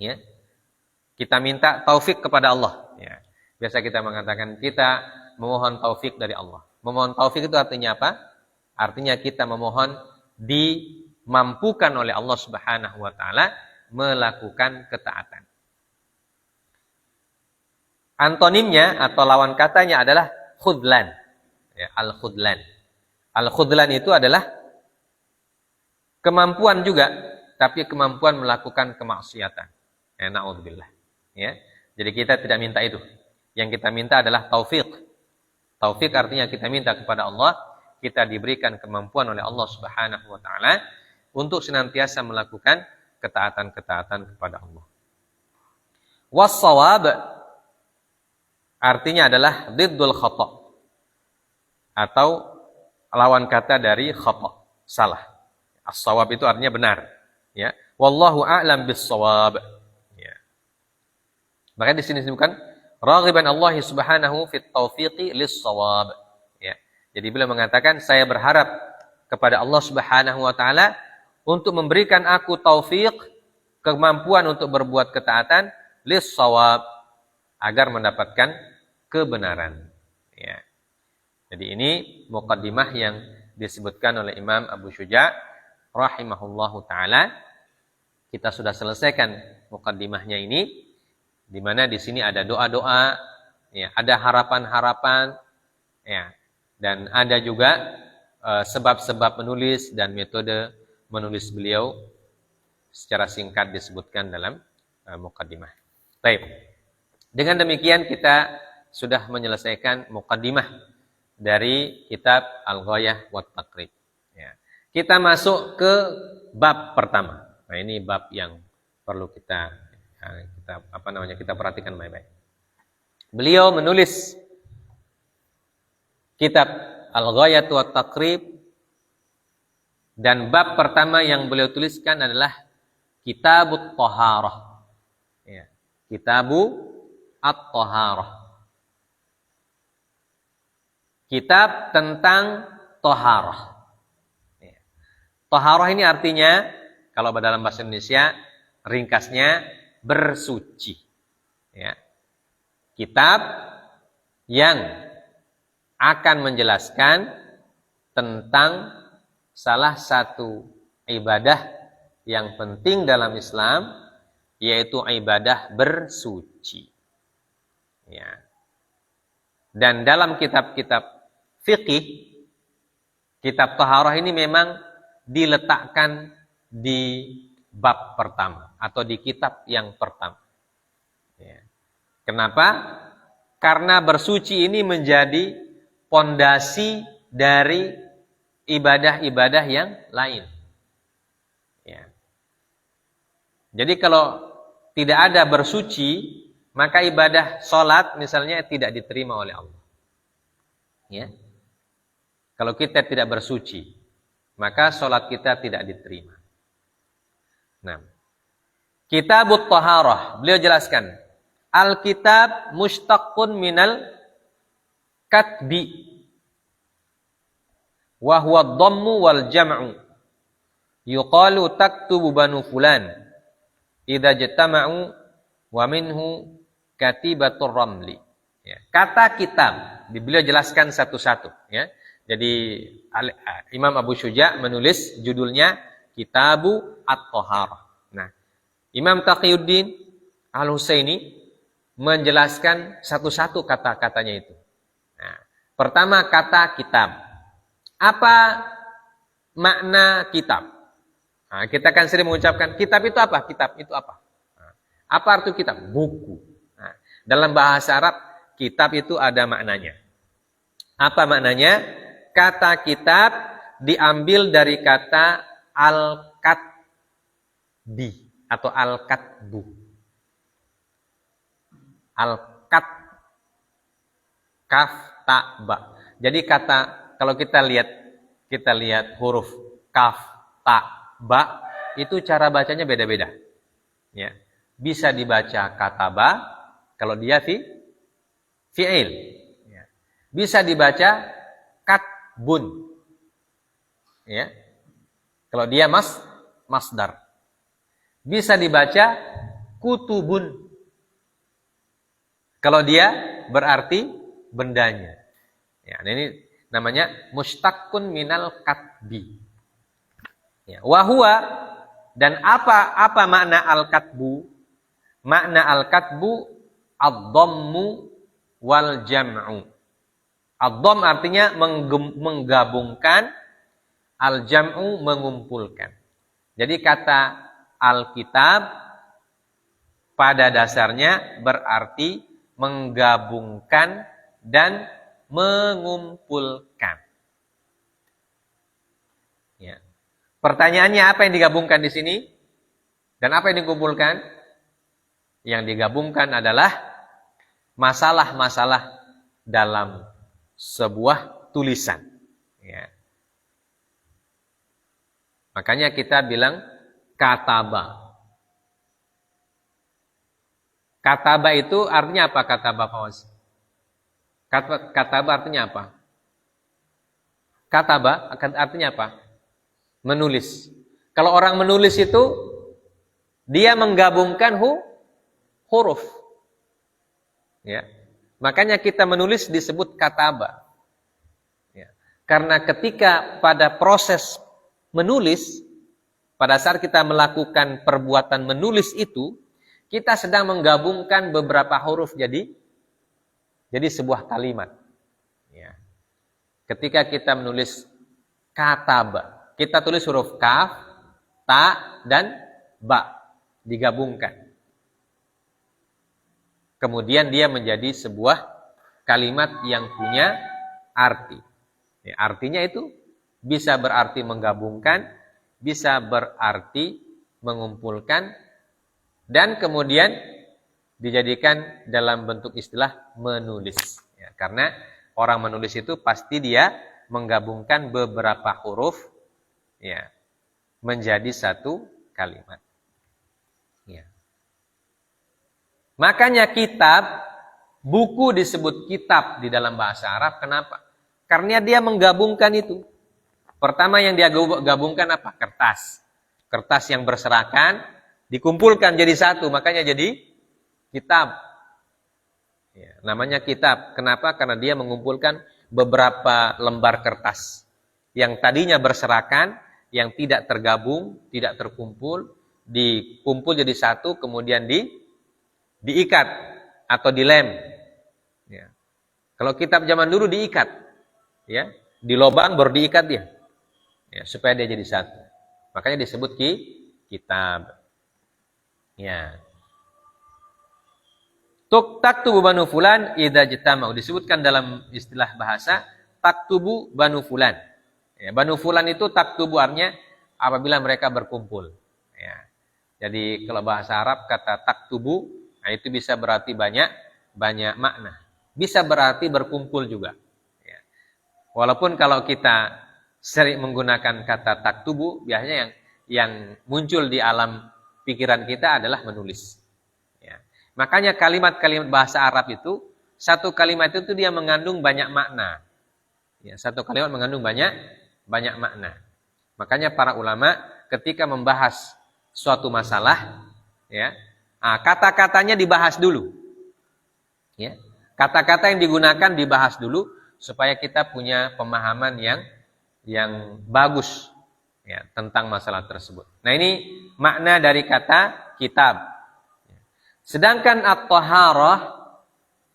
Ya. Kita minta taufik kepada Allah. Ya. Biasa kita mengatakan kita memohon taufik dari Allah. Memohon taufik itu artinya apa? Artinya kita memohon dimampukan oleh Allah Subhanahu wa taala melakukan ketaatan. Antonimnya atau lawan katanya adalah khudlan. Ya, al-khudlan. Al-khudlan itu adalah kemampuan juga, tapi kemampuan melakukan kemaksiatan. Ya, na'udzubillah. Ya. Jadi kita tidak minta itu. Yang kita minta adalah taufik. Taufik artinya kita minta kepada Allah kita diberikan kemampuan oleh Allah Subhanahu wa taala untuk senantiasa melakukan ketaatan-ketaatan kepada Allah. Was-shawab artinya adalah diddul khata atau lawan kata dari khata, salah. As-shawab itu artinya benar, ya. Wallahu a'lam bis-shawab. Ya. Maka di sini disebutkan raghiban Allah Subhanahu fit taufiqi lis-shawab. Ya. Jadi beliau mengatakan saya berharap kepada Allah Subhanahu wa taala untuk memberikan aku taufik, kemampuan untuk berbuat ketaatan lis-shawab agar mendapatkan kebenaran. Ya. Jadi ini muqaddimah yang disebutkan oleh Imam Abu Syuja' rahimahullahu taala. Kita sudah selesaikan muqaddimahnya ini, di mana di sini ada doa-doa, ya, ada harapan-harapan, ya, dan ada juga sebab-sebab menulis dan metode menulis beliau secara singkat disebutkan dalam muqaddimah. Baik. Dengan demikian kita sudah menyelesaikan muqaddimah dari kitab Al-Ghayah wa Taqrib. Ya. Kita masuk ke bab pertama. Nah, ini bab yang perlu kita perhatikan baik-baik. Beliau menulis kitab Al-Ghayah wa Taqrib dan bab pertama yang beliau tuliskan adalah Kitabut Thaharah. Ya. Kitabu At-Thaharah. Kitab tentang Thaharah. Ya. Thaharah ini artinya kalau dalam bahasa Indonesia ringkasnya bersuci. Ya. Kitab yang akan menjelaskan tentang salah satu ibadah yang penting dalam Islam, yaitu ibadah bersuci. Ya. Dan dalam kitab-kitab fikih, kitab Thaharah ini memang diletakkan di bab pertama atau di kitab yang pertama. Ya. Kenapa? Karena bersuci ini menjadi pondasi dari ibadah-ibadah yang lain. Ya. Jadi kalau tidak ada bersuci, maka ibadah sholat misalnya tidak diterima oleh Allah. Ya. Kalau kita tidak bersuci, maka sholat kita tidak diterima. Nah, Kitabut Thaharah, beliau jelaskan, Al-kitab mushtaqqun minal katbi wa huwa ad-dhammu wal jam'u. Yuqalu taktubu banu fulan idza jatama'u wa minhu katibatur ramli. Ya. Kata kitab, beliau jelaskan satu-satu. Ya. Jadi Imam Abu Syuja' menulis judulnya Kitabu At-Thaharah. Nah, Imam Taqiyuddin Al-Husaini menjelaskan satu-satu kata-katanya itu. Nah, pertama kata kitab. Apa makna kitab? Nah, kita kan sering mengucapkan kitab itu apa? Kitab itu apa? Nah, apa arti kitab? Buku. Nah, dalam bahasa Arab, kitab itu ada maknanya. Apa maknanya? Kata kitab diambil dari kata al-katbi atau al-katbu. Al-kat kaf ta ba. Jadi kata kalau kita lihat huruf kaf ta ba itu cara bacanya beda-beda. Ya. Bisa dibaca kataba kalau dia fi'il. Ya. Bisa dibaca katbun. Ya. Kalau dia masdar. Bisa dibaca kutubun. Kalau dia berarti bendanya. Ya, ini namanya mushtaqqun minal katbi. Ya, wahua dan apa makna al-katbu? Makna al-katbu ad-dhammu wal jam'u. Ad-dhamm artinya menggabungkan, al-jam'u mengumpulkan. Jadi kata al-kitab pada dasarnya berarti menggabungkan dan mengumpulkan. Pertanyaannya apa yang digabungkan di sini? Dan apa yang dikumpulkan? Yang digabungkan adalah masalah-masalah dalam sebuah tulisan. Ya. Makanya kita bilang kataba. Kataba itu artinya apa kataba, Fawaz? Kataba artinya apa? Kataba artinya apa? Menulis. Kalau orang menulis itu dia menggabungkan huruf. Ya. Makanya kita menulis disebut kataba. Ya. Karena ketika pada proses menulis, pada saat kita melakukan perbuatan menulis itu, kita sedang menggabungkan beberapa huruf jadi sebuah kalimat. Ya. Ketika kita menulis kataba, kita tulis huruf kaf, ta, dan ba, digabungkan. Kemudian dia menjadi sebuah kalimat yang punya arti. Ya, artinya itu bisa berarti menggabungkan, bisa berarti mengumpulkan, dan kemudian dijadikan dalam bentuk istilah menulis. Ya, karena orang menulis itu pasti dia menggabungkan beberapa huruf ya, menjadi satu kalimat. Ya. Makanya kitab, buku disebut kitab di dalam bahasa Arab. Kenapa? Karena dia menggabungkan itu. Pertama yang dia gabungkan apa? Kertas. Kertas yang berserakan, dikumpulkan jadi satu. Makanya jadi kitab. Ya, namanya kitab. Kenapa? Karena dia mengumpulkan beberapa lembar kertas. Yang tadinya berserakan, yang tidak tergabung, tidak terkumpul, dikumpul jadi satu, kemudian diikat atau dilem. Ya. Kalau kitab zaman dulu diikat, ya, di lubang baru diikat dia, ya, supaya dia jadi satu. Makanya disebut kitab. Ya. Taktubu banu fulan idza jatama'u, disebutkan dalam istilah bahasa taktubu banu fulan. Ya, banu fulan itu taktubu artinya apabila mereka berkumpul. Ya. Jadi kalau bahasa Arab kata taktubu, nah itu bisa berarti banyak makna. Bisa berarti berkumpul juga. Ya. Walaupun kalau kita sering menggunakan kata taktubu, biasanya yang muncul di alam pikiran kita adalah menulis. Ya. Makanya kalimat-kalimat bahasa Arab itu, satu kalimat itu dia mengandung banyak makna. Ya, satu kalimat mengandung banyak makna. Makanya para ulama ketika membahas suatu masalah, ya, kata-katanya dibahas dulu. Ya. Kata-kata yang digunakan dibahas dulu supaya kita punya pemahaman yang bagus ya, tentang masalah tersebut. Nah, ini makna dari kata kitab. Sedangkan at-taharah,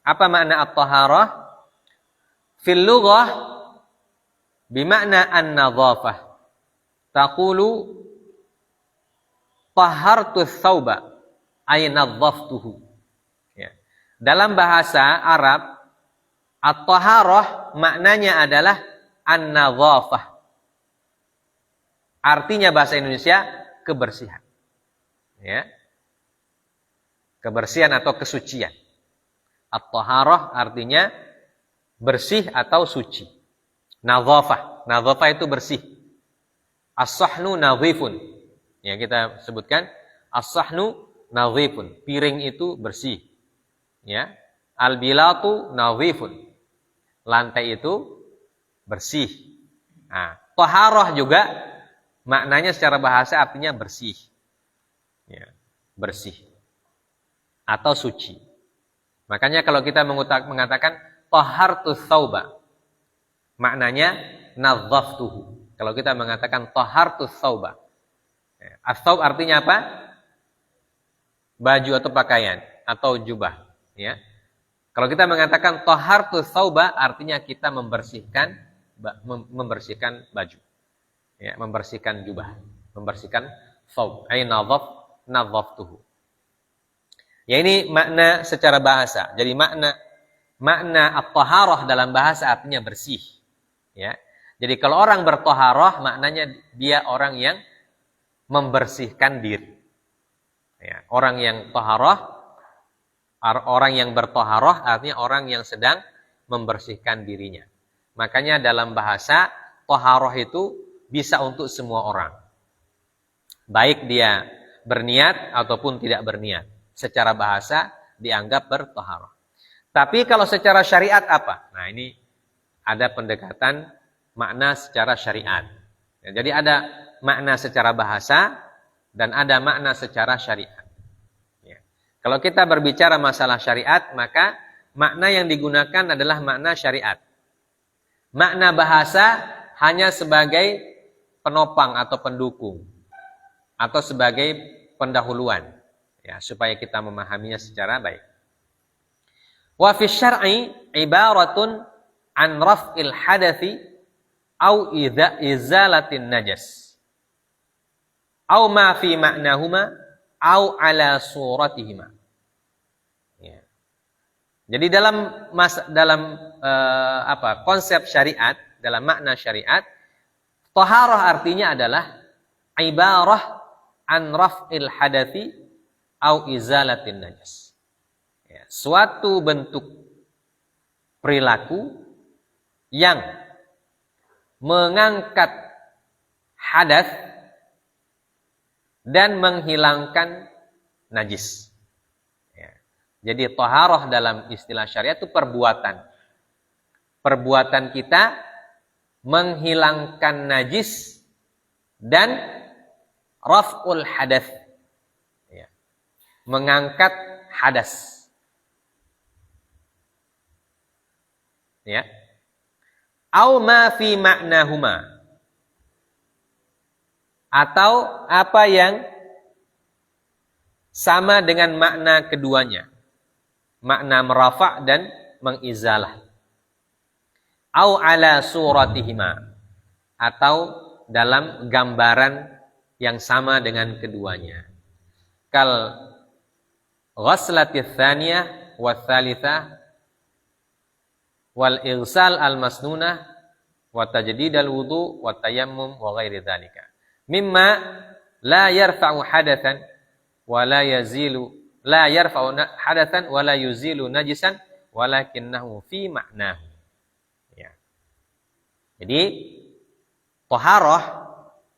apa makna at-taharah? Fil lughah bimakna an-nadhafah. Taqulu tahartu tsauba ay nadhaftuhu. Ya. Dalam bahasa Arab, at-taharah maknanya adalah an-nadhafah. Artinya bahasa Indonesia kebersihan. Ya. Kebersihan atau kesucian. At-taharah artinya bersih atau suci. Nadhafah. Nadhafah itu bersih. As-sahnu nadhifun. Ya, kita sebutkan as-sahnu nadhifun. Piring itu bersih. Ya. Al-bilatu nadhifun. Lantai itu bersih. Nah, taharah juga maknanya secara bahasa artinya bersih. Ya, bersih atau suci. Makanya kalau kita mengatakan tahartu tsauba, maknanya nadhaftuhu. Kalau kita mengatakan tahartu tsauba, as-tsaub artinya apa? Baju atau pakaian atau jubah. Ya. Kalau kita mengatakan tahartu tsauba, artinya kita membersihkan baju. Ya, membersihkan jubah, membersihkan tsaub, ay nadhaftuhu. Ya, ini makna secara bahasa. Jadi makna at-taharah dalam bahasa artinya bersih. Ya. Jadi kalau orang bertoharoh, maknanya dia orang yang membersihkan diri. Ya, orang yang toharoh, orang yang bertoharoh artinya orang yang sedang membersihkan dirinya. Makanya dalam bahasa, toharoh itu bisa untuk semua orang. Baik dia berniat ataupun tidak berniat. Secara bahasa dianggap bertoharoh. Tapi kalau secara syariat apa? Nah ini ada pendekatan makna secara syariat. Ya, jadi ada makna secara bahasa dan ada makna secara syariat. Ya. Kalau kita berbicara masalah syariat, maka makna yang digunakan adalah makna syariat. Makna bahasa hanya sebagai penopang atau pendukung atau sebagai pendahuluan, ya, supaya kita memahaminya secara baik. Wa fi syar'i ibaratun an raf'il hadathi au izalatin najas au ma fi ma'nahuma au ala suratihima. Ya. Jadi dalam konsep syariat, dalam makna syariat, taharah artinya adalah ibarah an raf'il hadathi au izalatin najas. Ya, suatu bentuk perilaku yang mengangkat hadas dan menghilangkan najis. Ya. Jadi taharah dalam istilah syariat itu perbuatan. Perbuatan kita menghilangkan najis dan raf'ul hadas. Ya. Mengangkat hadas. Ya. Au ma fi ma'nahuma. Atau apa yang sama dengan makna keduanya. Makna merafa' dan mengizalah. Au ala suratihima. Atau dalam gambaran yang sama dengan keduanya. Kal ghaslatis tsaniyah wa tsalitsah wal irsal al masnunah wa tajdid al wudu wa tayammum wa ghairi dzalika mimma la yarfa'u hadatsan wa la yarfa'u hadatsan wa la yuzilu najisan walakinnahu fi ma'nahu. Ya. Jadi taharah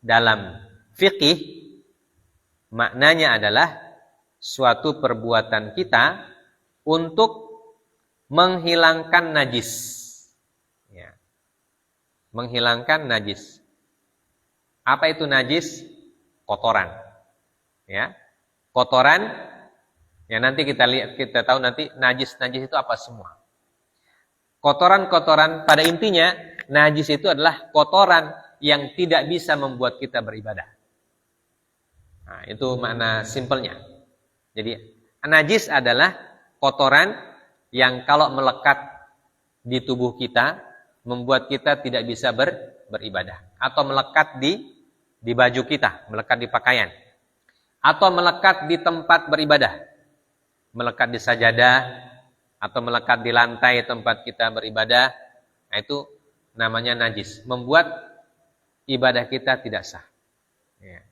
dalam fikih maknanya adalah suatu perbuatan kita untuk menghilangkan najis. Ya. Menghilangkan najis. Apa itu najis? Kotoran. Ya. Kotoran. Ya nanti kita tahu nanti najis itu apa semua. Kotoran-kotoran pada intinya najis itu adalah kotoran yang tidak bisa membuat kita beribadah. Nah, itu makna simpelnya. Jadi najis adalah kotoran yang kalau melekat di tubuh kita membuat kita tidak bisa beribadah, atau melekat di baju kita, melekat di pakaian, atau melekat di tempat beribadah, melekat di sajadah atau melekat di lantai tempat kita beribadah. Nah, itu namanya najis, membuat ibadah kita tidak sah. Ya.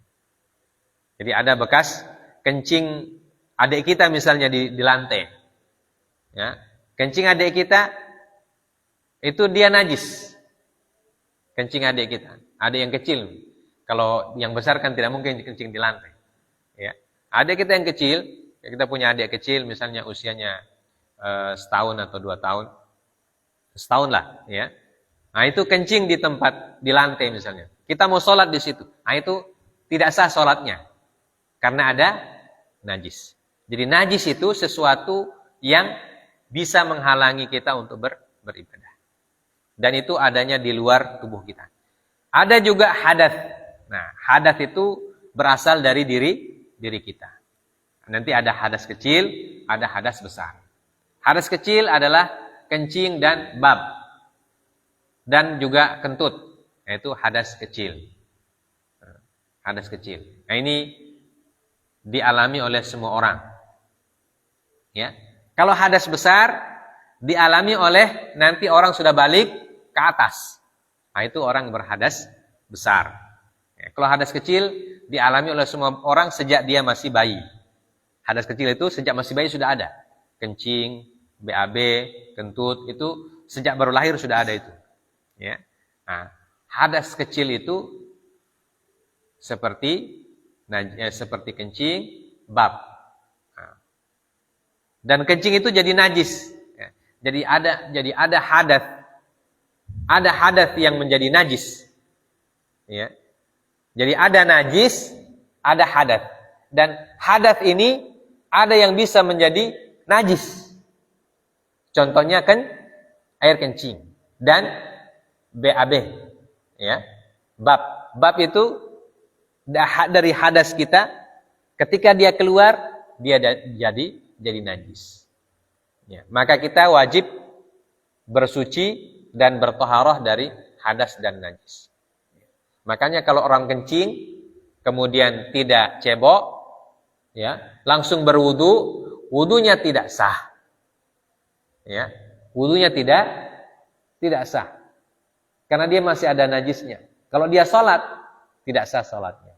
Jadi ada bekas kencing adik kita misalnya di lantai. Ya, kencing adik kita itu dia najis. Kencing adik kita, adik yang kecil. Kalau yang besar kan tidak mungkin kencing di lantai. Ya, adik kita yang kecil, kita punya adik kecil misalnya usianya setahun atau 2 tahun, setahun lah, ya. Nah itu kencing di tempat di lantai misalnya. Kita mau sholat di situ, nah itu tidak sah sholatnya karena ada najis. Jadi najis itu sesuatu yang bisa menghalangi kita untuk beribadah. Dan itu adanya di luar tubuh kita. Ada juga hadas. Nah, hadas itu berasal dari diri kita. Nanti ada hadas kecil, ada hadas besar. Hadas kecil adalah kencing dan bab. Dan juga kentut. Yaitu hadas kecil. Hadas kecil. Nah, ini dialami oleh semua orang. Ya. Kalau hadas besar dialami oleh nanti orang sudah balik ke atas. Nah, itu orang berhadas besar. Ya, kalau hadas kecil dialami oleh semua orang sejak dia masih bayi. Hadas kecil itu sejak masih bayi sudah ada. Kencing, BAB, kentut, itu sejak baru lahir sudah ada itu. Ya. Nah, hadas kecil itu seperti kencing, bab. Nah. Dan kencing itu jadi najis. Ya. Jadi ada hadas. Ada hadas yang menjadi najis. Ya. Jadi ada najis, ada hadas. Dan hadas ini ada yang bisa menjadi najis. Contohnya kan air kencing dan BAB, ya. Bab itu dari hadas kita, ketika dia keluar dia jadi najis. Ya, maka kita wajib bersuci dan bertoharoh dari hadas dan najis. Makanya kalau orang kencing kemudian tidak cebok, ya, langsung berwudu, wudunya tidak sah. Ya, wudunya tidak sah. Karena dia masih ada najisnya. Kalau dia sholat, tidak sah sholatnya.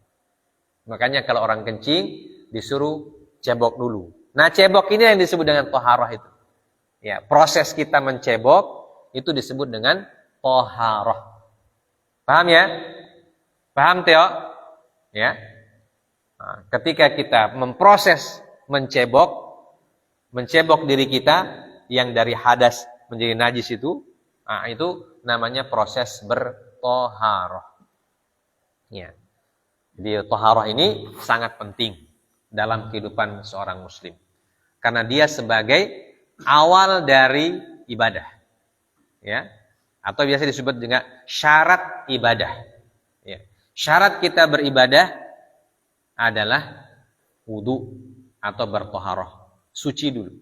Makanya kalau orang kencing disuruh cebok dulu. Nah, cebok ini yang disebut dengan toharoh itu. Ya, proses kita mencebok itu disebut dengan toharoh. Paham ya? Paham Teo? Ya. Nah, ketika kita memproses mencebok diri kita yang dari hadas menjadi najis itu namanya proses bertoharoh. Ya. Jadi toharoh ini sangat penting dalam kehidupan seorang muslim. Karena dia sebagai awal dari ibadah. Ya. Atau biasa disebut dengan syarat ibadah. Ya. Syarat kita beribadah adalah wudu atau bertoharoh. Suci dulu.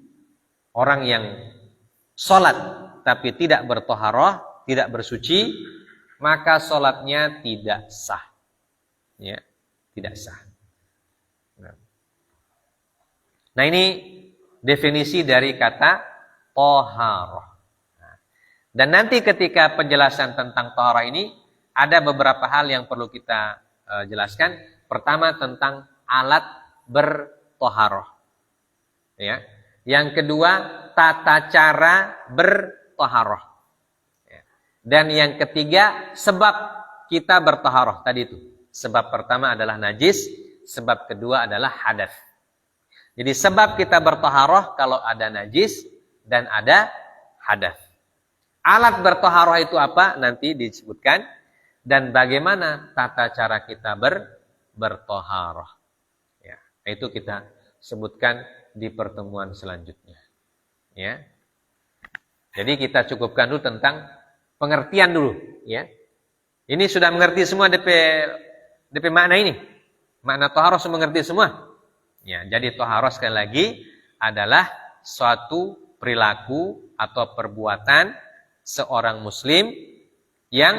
Orang yang sholat tapi tidak bertoharoh, tidak bersuci, maka sholatnya tidak sah. Ya, tidak sah. Nah, ini definisi dari kata toharoh. Dan nanti ketika penjelasan tentang toharoh ini, ada beberapa hal yang perlu kita jelaskan. Pertama tentang alat bertoharoh. Ya. Yang kedua tata cara bertoharoh. Ya. Dan yang ketiga sebab kita bertoharoh tadi itu. Sebab pertama adalah najis, sebab kedua adalah hadas. Jadi sebab kita bertoharoh kalau ada najis dan ada hadas. Alat bertoharoh itu apa? Nanti disebutkan. Dan bagaimana tata cara kita bertoharoh. Ya, itu kita sebutkan di pertemuan selanjutnya. Ya. Jadi kita cukupkan dulu tentang pengertian dulu. Ya. Ini sudah mengerti semua DP makna ini. Makna toharoh semua mengerti semua. Ya, jadi toharoh sekali lagi adalah suatu perilaku atau perbuatan seorang muslim yang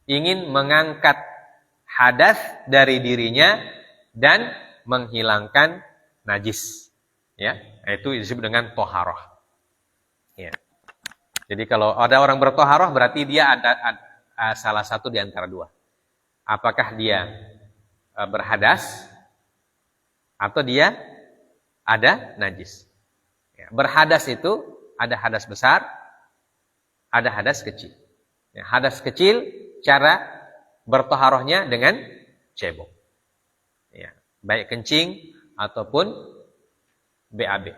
ingin mengangkat hadas dari dirinya dan menghilangkan najis. Ya, itu disebut dengan toharoh. Ya. Jadi kalau ada orang bertoharoh berarti dia ada salah satu di antara dua. Apakah dia berhadas atau dia ada najis. Ya, berhadas itu ada hadas besar, ada hadas kecil. Ya, hadas kecil cara bertoharohnya dengan cebok. Ya, baik kencing ataupun BAB.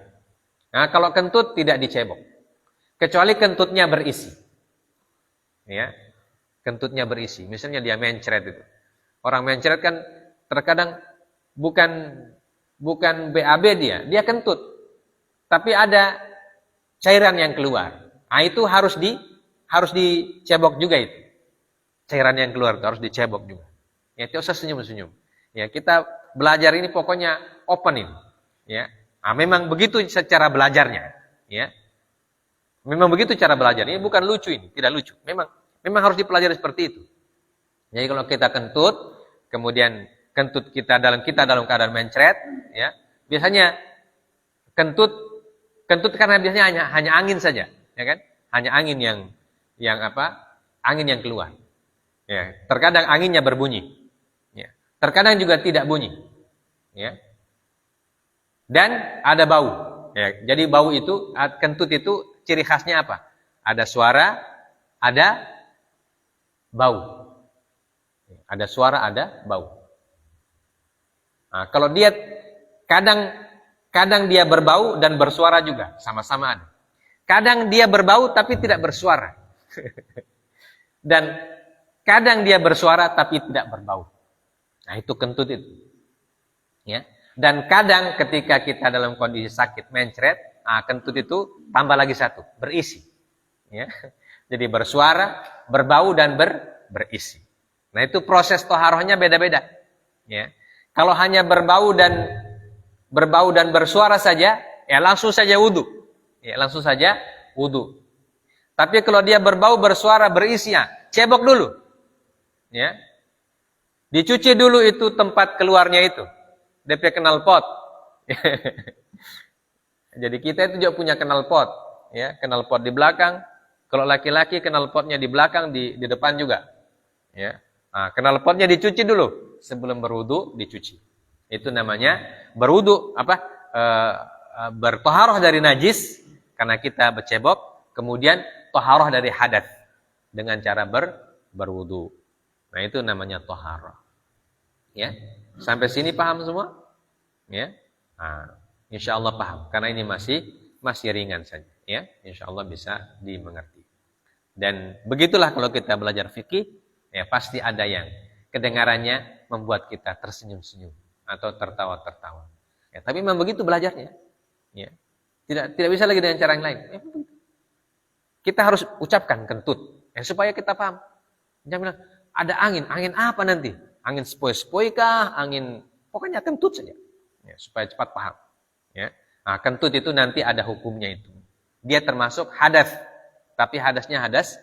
Nah, kalau kentut tidak dicebok. Kecuali kentutnya berisi. Ya. Kentutnya berisi. Misalnya dia mencret itu. Orang mencret kan terkadang bukan BAB dia kentut. Tapi ada cairan yang keluar. Nah, itu harus dicebok juga itu. Cairan yang keluar itu harus dicebok juga. Ya, tidak usah senyum-senyum. Ya, kita belajar ini pokoknya open ini. Ya. Nah, memang begitu secara belajarnya. Ya. Memang begitu cara belajarnya. Ini bukan lucu ini, tidak lucu. Memang harus dipelajari seperti itu. Jadi kalau kita kentut, kemudian kentut kita dalam keadaan mencret, ya. Biasanya kentut karena biasanya hanya angin saja, ya kan? Hanya angin yang angin yang keluar. Ya, terkadang anginnya berbunyi. Ya, terkadang juga tidak bunyi. Ya. Dan ada bau. Ya, jadi bau itu, kentut itu ciri khasnya apa? Ada suara, ada bau. Ada suara, ada bau. Nah, kalau dia kadang dia berbau dan bersuara juga, sama-sama ada. Kadang dia berbau tapi tidak bersuara. Dan kadang dia bersuara tapi tidak berbau. Nah, itu kentut itu. Ya. Dan kadang ketika kita dalam kondisi sakit mencret, kentut itu tambah lagi satu, berisi. Ya. Jadi bersuara, berbau dan berisi. Nah, itu proses toharohnya beda-beda. Ya. Kalau hanya berbau dan bersuara saja, ya langsung saja wudu. Ya, langsung saja wudu. Tapi kalau dia berbau, bersuara, berisi, cebok dulu. Ya. Dicuci dulu itu tempat keluarnya itu. DP knalpot. Jadi kita itu juga punya knalpot. Ya, knalpot di belakang. Kalau laki-laki knalpotnya di belakang, di depan juga. Ya. Nah, knalpotnya dicuci dulu sebelum berwudu, dicuci. Itu namanya berwudu, bertoharoh dari najis karena kita bercebok, kemudian toharoh dari hadas dengan cara berwudu. Nah, itu namanya toharoh. Ya, sampai sini paham semua? Ya, insya Allah paham karena ini masih ringan saja. Ya, insya Allah bisa dimengerti. Dan begitulah kalau kita belajar fikih. Ya, pasti ada yang kedengarannya membuat kita tersenyum-senyum atau tertawa-tertawa. Ya, tapi memang begitu belajarnya. Ya. Tidak bisa lagi dengan cara yang lain. Ya, kita harus ucapkan kentut supaya kita paham. Jangan bilang ada angin apa nanti? Angin sepoi-sepoi kah? Angin pokoknya kentut saja. Ya, supaya cepat paham. Ya. Nah, kentut itu nanti ada hukumnya itu. Dia termasuk hadas, tapi hadasnya hadas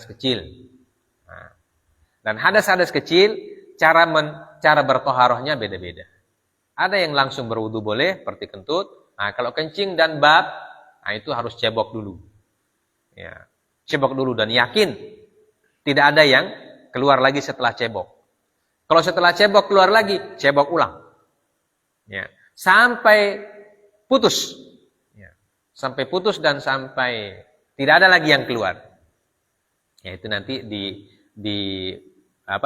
kecil. Nah, dan hadas kecil, cara bertoharohnya beda-beda. Ada yang langsung berwudu boleh, seperti kentut. Nah, kalau kencing dan bab, itu harus cebok dulu. Ya, cebok dulu dan yakin tidak ada yang keluar lagi setelah cebok. Kalau setelah cebok keluar lagi, cebok ulang. Ya, sampai putus. Ya, sampai putus dan sampai tidak ada lagi yang keluar. Ya, itu nanti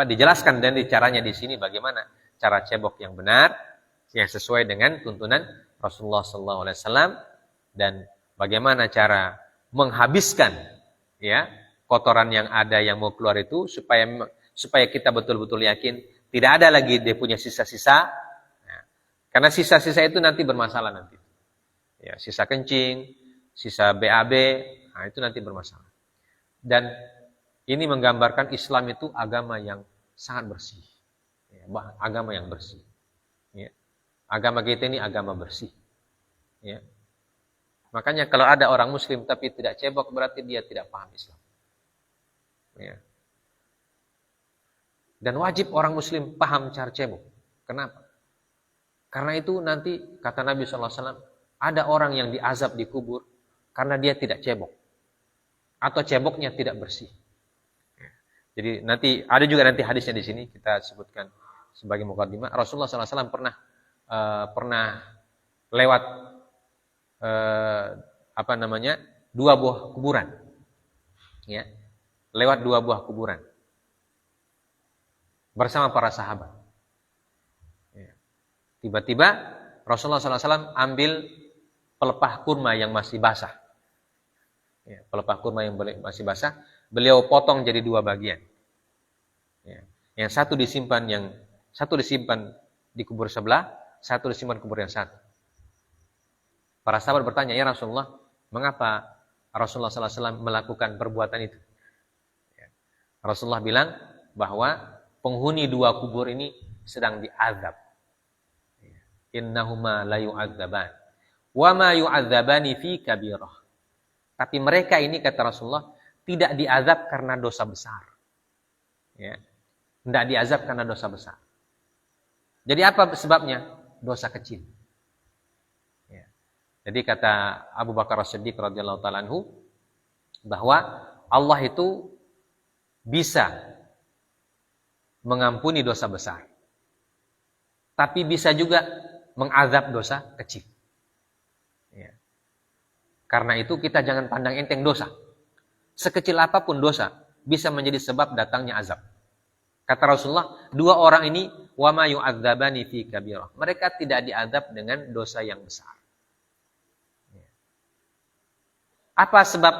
dijelaskan dan caranya di sini bagaimana cara cebok yang benar yang sesuai dengan tuntunan Rasulullah SAW dan bagaimana cara menghabiskan ya kotoran yang ada yang mau keluar itu supaya kita betul-betul yakin tidak ada lagi dia punya sisa-sisa. Nah, karena sisa-sisa itu nanti bermasalah nanti. Ya, sisa kencing, sisa BAB, nah itu nanti bermasalah. Dan ini menggambarkan Islam itu agama yang sangat bersih. Ya, agama yang bersih. Ya. Agama kita ini agama bersih. Ya. Makanya kalau ada orang Muslim tapi tidak cebok berarti dia tidak paham Islam. Ya. Dan wajib orang Muslim paham cara cebok. Kenapa? Karena itu nanti kata Nabi SAW, ada orang yang diazab di kubur karena dia tidak cebok. Atau ceboknya tidak bersih. Jadi nanti ada juga nanti hadisnya di sini kita sebutkan sebagai mukaddimah. Rasulullah SAW pernah lewat dua buah kuburan, ya, lewat dua buah kuburan bersama para sahabat. Ya. Tiba-tiba Rasulullah SAW ambil pelepah kurma yang masih basah. Ya, pelepah kurma yang masih basah. Beliau potong jadi dua bagian. Ya. Yang satu disimpan di kubur sebelah, satu disimpan kubur yang satu. Para sahabat bertanya, ya Rasulullah, mengapa Rasulullah SAW melakukan perbuatan itu? Ya. Rasulullah bilang bahwa penghuni dua kubur ini sedang diazab. Ya. Innahuma la yu'adzaban, wa ma yu'adzabani fi kabirah. Tapi mereka ini kata Rasulullah tidak diazab karena dosa besar. Ya. Tidak diazab karena dosa besar. Jadi apa sebabnya? Dosa kecil. Ya. Jadi kata Abu Bakar As-Siddiq radhiyallahu ta'ala anhu bahwa Allah itu bisa mengampuni dosa besar, tapi bisa juga mengazab dosa kecil. Ya. Karena itu kita jangan pandang enteng dosa. Sekecil apapun dosa bisa menjadi sebab datangnya azab. Kata Rasulullah, 2 orang ini wa ma yu'adzabani fi kabirah. Mereka tidak diazab dengan dosa yang besar. Apa sebab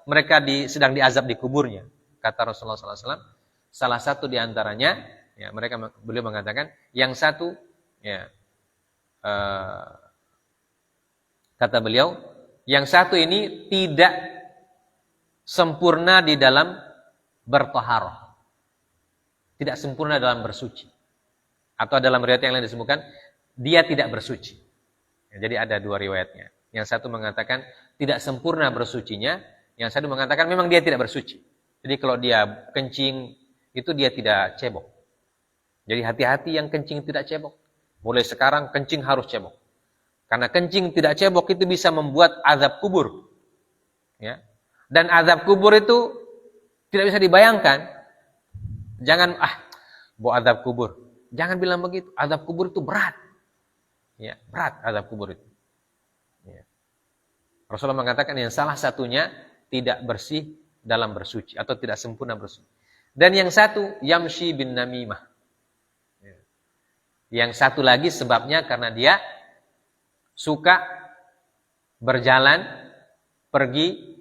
mereka sedang diazab di kuburnya? Kata Rasulullah SAW, salah satu di antaranya, ya, beliau mengatakan, yang satu, ya, kata beliau, yang satu ini tidak sempurna di dalam bertaharah, tidak sempurna dalam bersuci, atau dalam riwayat yang lain disebutkan dia tidak bersuci. Ya, jadi ada 2 riwayatnya. Yang satu mengatakan tidak sempurna bersucinya, yang satu mengatakan memang dia tidak bersuci. Jadi kalau dia kencing itu dia tidak cebok. Jadi hati-hati yang kencing tidak cebok. Mulai sekarang kencing harus cebok. Karena kencing tidak cebok itu bisa membuat azab kubur. Ya. Dan azab kubur itu tidak bisa dibayangkan. Jangan bawa azab kubur. Jangan bilang begitu. Azab kubur itu berat. Ya, berat azab kubur itu. Ya. Rasulullah mengatakan yang salah satunya tidak bersih dalam bersuci atau tidak sempurna bersuci. Dan yang satu yamshi bin namimah. Ya. Yang satu lagi sebabnya karena dia suka berjalan pergi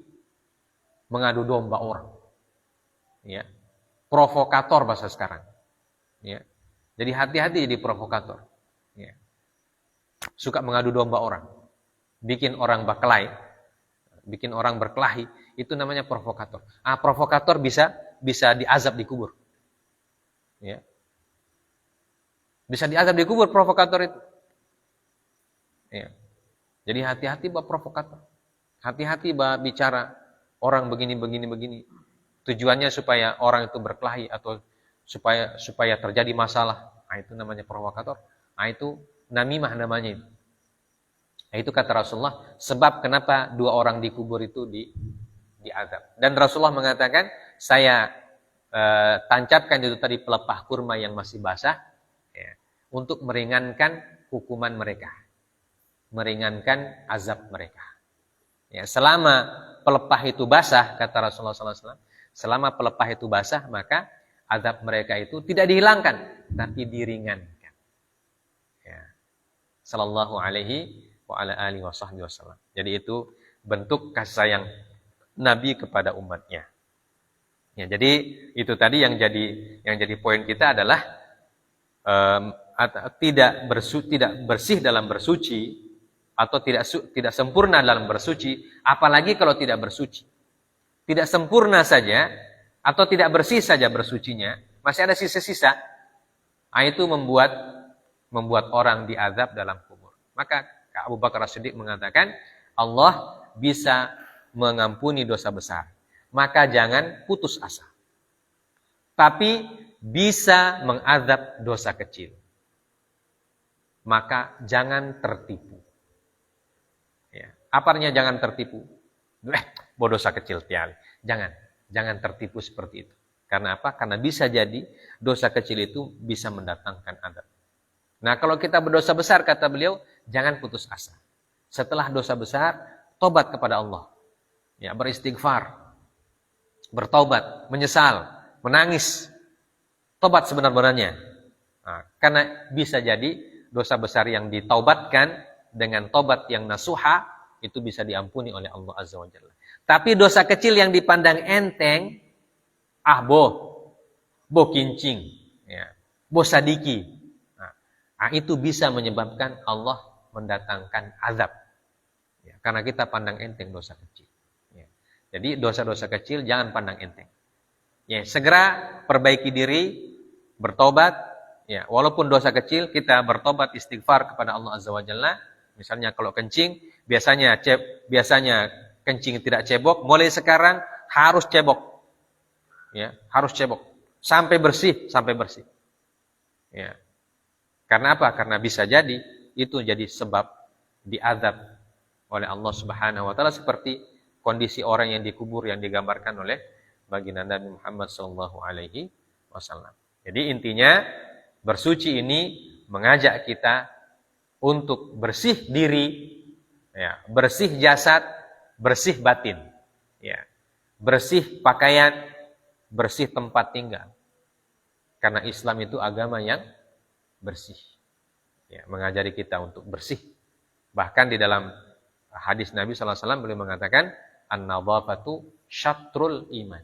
mengadu domba orang. Ya. Provokator bahasa sekarang. Ya. Jadi hati-hati jadi provokator. Ya. Suka mengadu domba orang. Bikin orang berkelahi, itu namanya provokator. Provokator bisa diazab di kubur. Ya. Bisa diazab di kubur provokator itu. Ya. Jadi hati-hati bab provokator. Hati-hati bab bicara orang begini. Tujuannya supaya orang itu berkelahi atau supaya terjadi masalah. Itu namanya provokator. Itu namimah namanya itu. Itu kata Rasulullah, sebab kenapa 2 orang di kubur itu diazab. Dan Rasulullah mengatakan, saya tancapkan itu tadi pelepah kurma yang masih basah, ya, untuk meringankan hukuman mereka. Meringankan azab mereka. Ya, selama pelepah itu basah, kata Rasulullah SAW, selama pelepah itu basah, maka azab mereka itu tidak dihilangkan, tapi diringankan. Ya. Sallallahu alaihi wa ala alihi wasallam. Jadi itu bentuk kasih sayang Nabi kepada umatnya. Ya, jadi itu tadi yang jadi poin kita adalah tidak bersih dalam bersuci atau tidak sempurna dalam bersuci, apalagi kalau tidak bersuci. Tidak sempurna saja atau tidak bersih saja bersucinya, masih ada sisa-sisa. Itu membuat orang diazab dalam kubur. Maka Abu Bakar As-Siddiq mengatakan, Allah bisa mengampuni dosa besar. Maka jangan putus asa. Tapi bisa mengazab dosa kecil. Maka jangan tertipu. Ya. Apa artinya jangan tertipu? Dosa kecil tiali. Jangan tertipu seperti itu. Karena apa? Karena bisa jadi dosa kecil itu bisa mendatangkan azab. Nah, kalau kita berdosa besar, kata beliau, jangan putus asa. Setelah dosa besar, tobat kepada Allah. Ya, beristighfar, bertaubat, menyesal, menangis. Tobat sebenar-benarnya. Nah, karena bisa jadi dosa besar yang ditaubatkan dengan tobat yang nasuha, itu bisa diampuni oleh Allah Azza wa Jalla. Tapi dosa kecil yang dipandang enteng, bo kincing, ya, bo sadiki. Itu bisa menyebabkan Allah mendatangkan azab. Ya, karena kita pandang enteng dosa kecil. Ya. Jadi dosa-dosa kecil jangan pandang enteng. Ya, segera perbaiki diri, bertobat. Ya, walaupun dosa kecil, kita bertobat istighfar kepada Allah Azza wa Jalla. Misalnya kalau kencing, biasanya kencing tidak cebok, mulai sekarang harus cebok. Ya, harus cebok. Sampai bersih. Ya. Karena apa? Karena bisa jadi itu jadi sebab diazab oleh Allah Subhanahu wa taala seperti kondisi orang yang dikubur yang digambarkan oleh baginda Nabi Muhammad SAW. Jadi intinya bersuci ini mengajak kita untuk bersih diri, ya, bersih jasad, bersih batin, ya, bersih pakaian, bersih tempat tinggal. Karena Islam itu agama yang bersih, ya, mengajari kita untuk bersih. Bahkan di dalam hadis Nabi SAW beliau mengatakan, an-nadhafatu syatrul iman.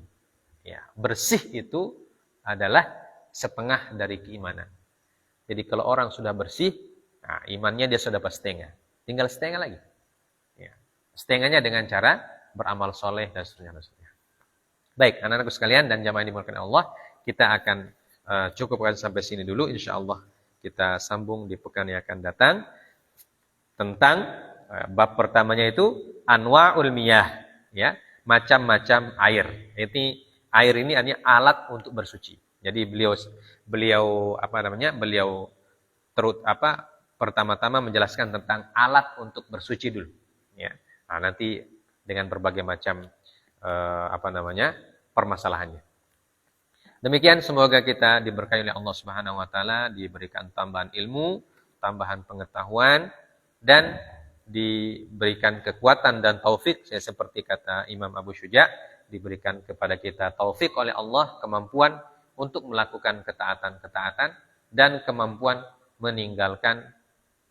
Ya, bersih itu adalah setengah dari keimanan. Jadi kalau orang sudah bersih, nah, imannya dia sudah dapat setengah. Tinggal setengah lagi. Ya. Setengahnya dengan cara beramal soleh dan seterusnya. Baik, anak-anakku sekalian dan jamaah yang dimuliakan Allah, kita akan cukupkan sampai sini dulu. Insya Allah kita sambung di pekan yang akan datang tentang bab pertamanya itu anwa'ul miyah, ya, macam-macam air. Air ini artinya alat untuk bersuci. Jadi beliau pertama-tama menjelaskan tentang alat untuk bersuci dulu, ya. Nah, nanti dengan berbagai macam permasalahannya. Demikian, semoga kita diberkahi oleh Allah Subhanahu wa taala, diberikan tambahan ilmu, tambahan pengetahuan, dan diberikan kekuatan dan taufik, seperti kata Imam Abu Syuja, diberikan kepada kita taufik oleh Allah, kemampuan untuk melakukan ketaatan-ketaatan dan kemampuan meninggalkan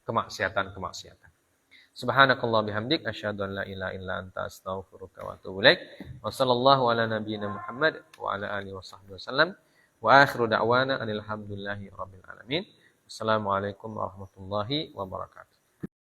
kemaksiatan-kemaksiatan. Subhanakallah bihamdik, asyhadu an la ilaha illa anta astaghfiruka wa atubu ilaik. Wa sallallahu ala nabiyyina Muhammad wa ala alihi washabbihi wasallam. Wa akhiru da'wana alhamdulillahi rabbil alamin. Assalamualaikum warahmatullahi wabarakatuh.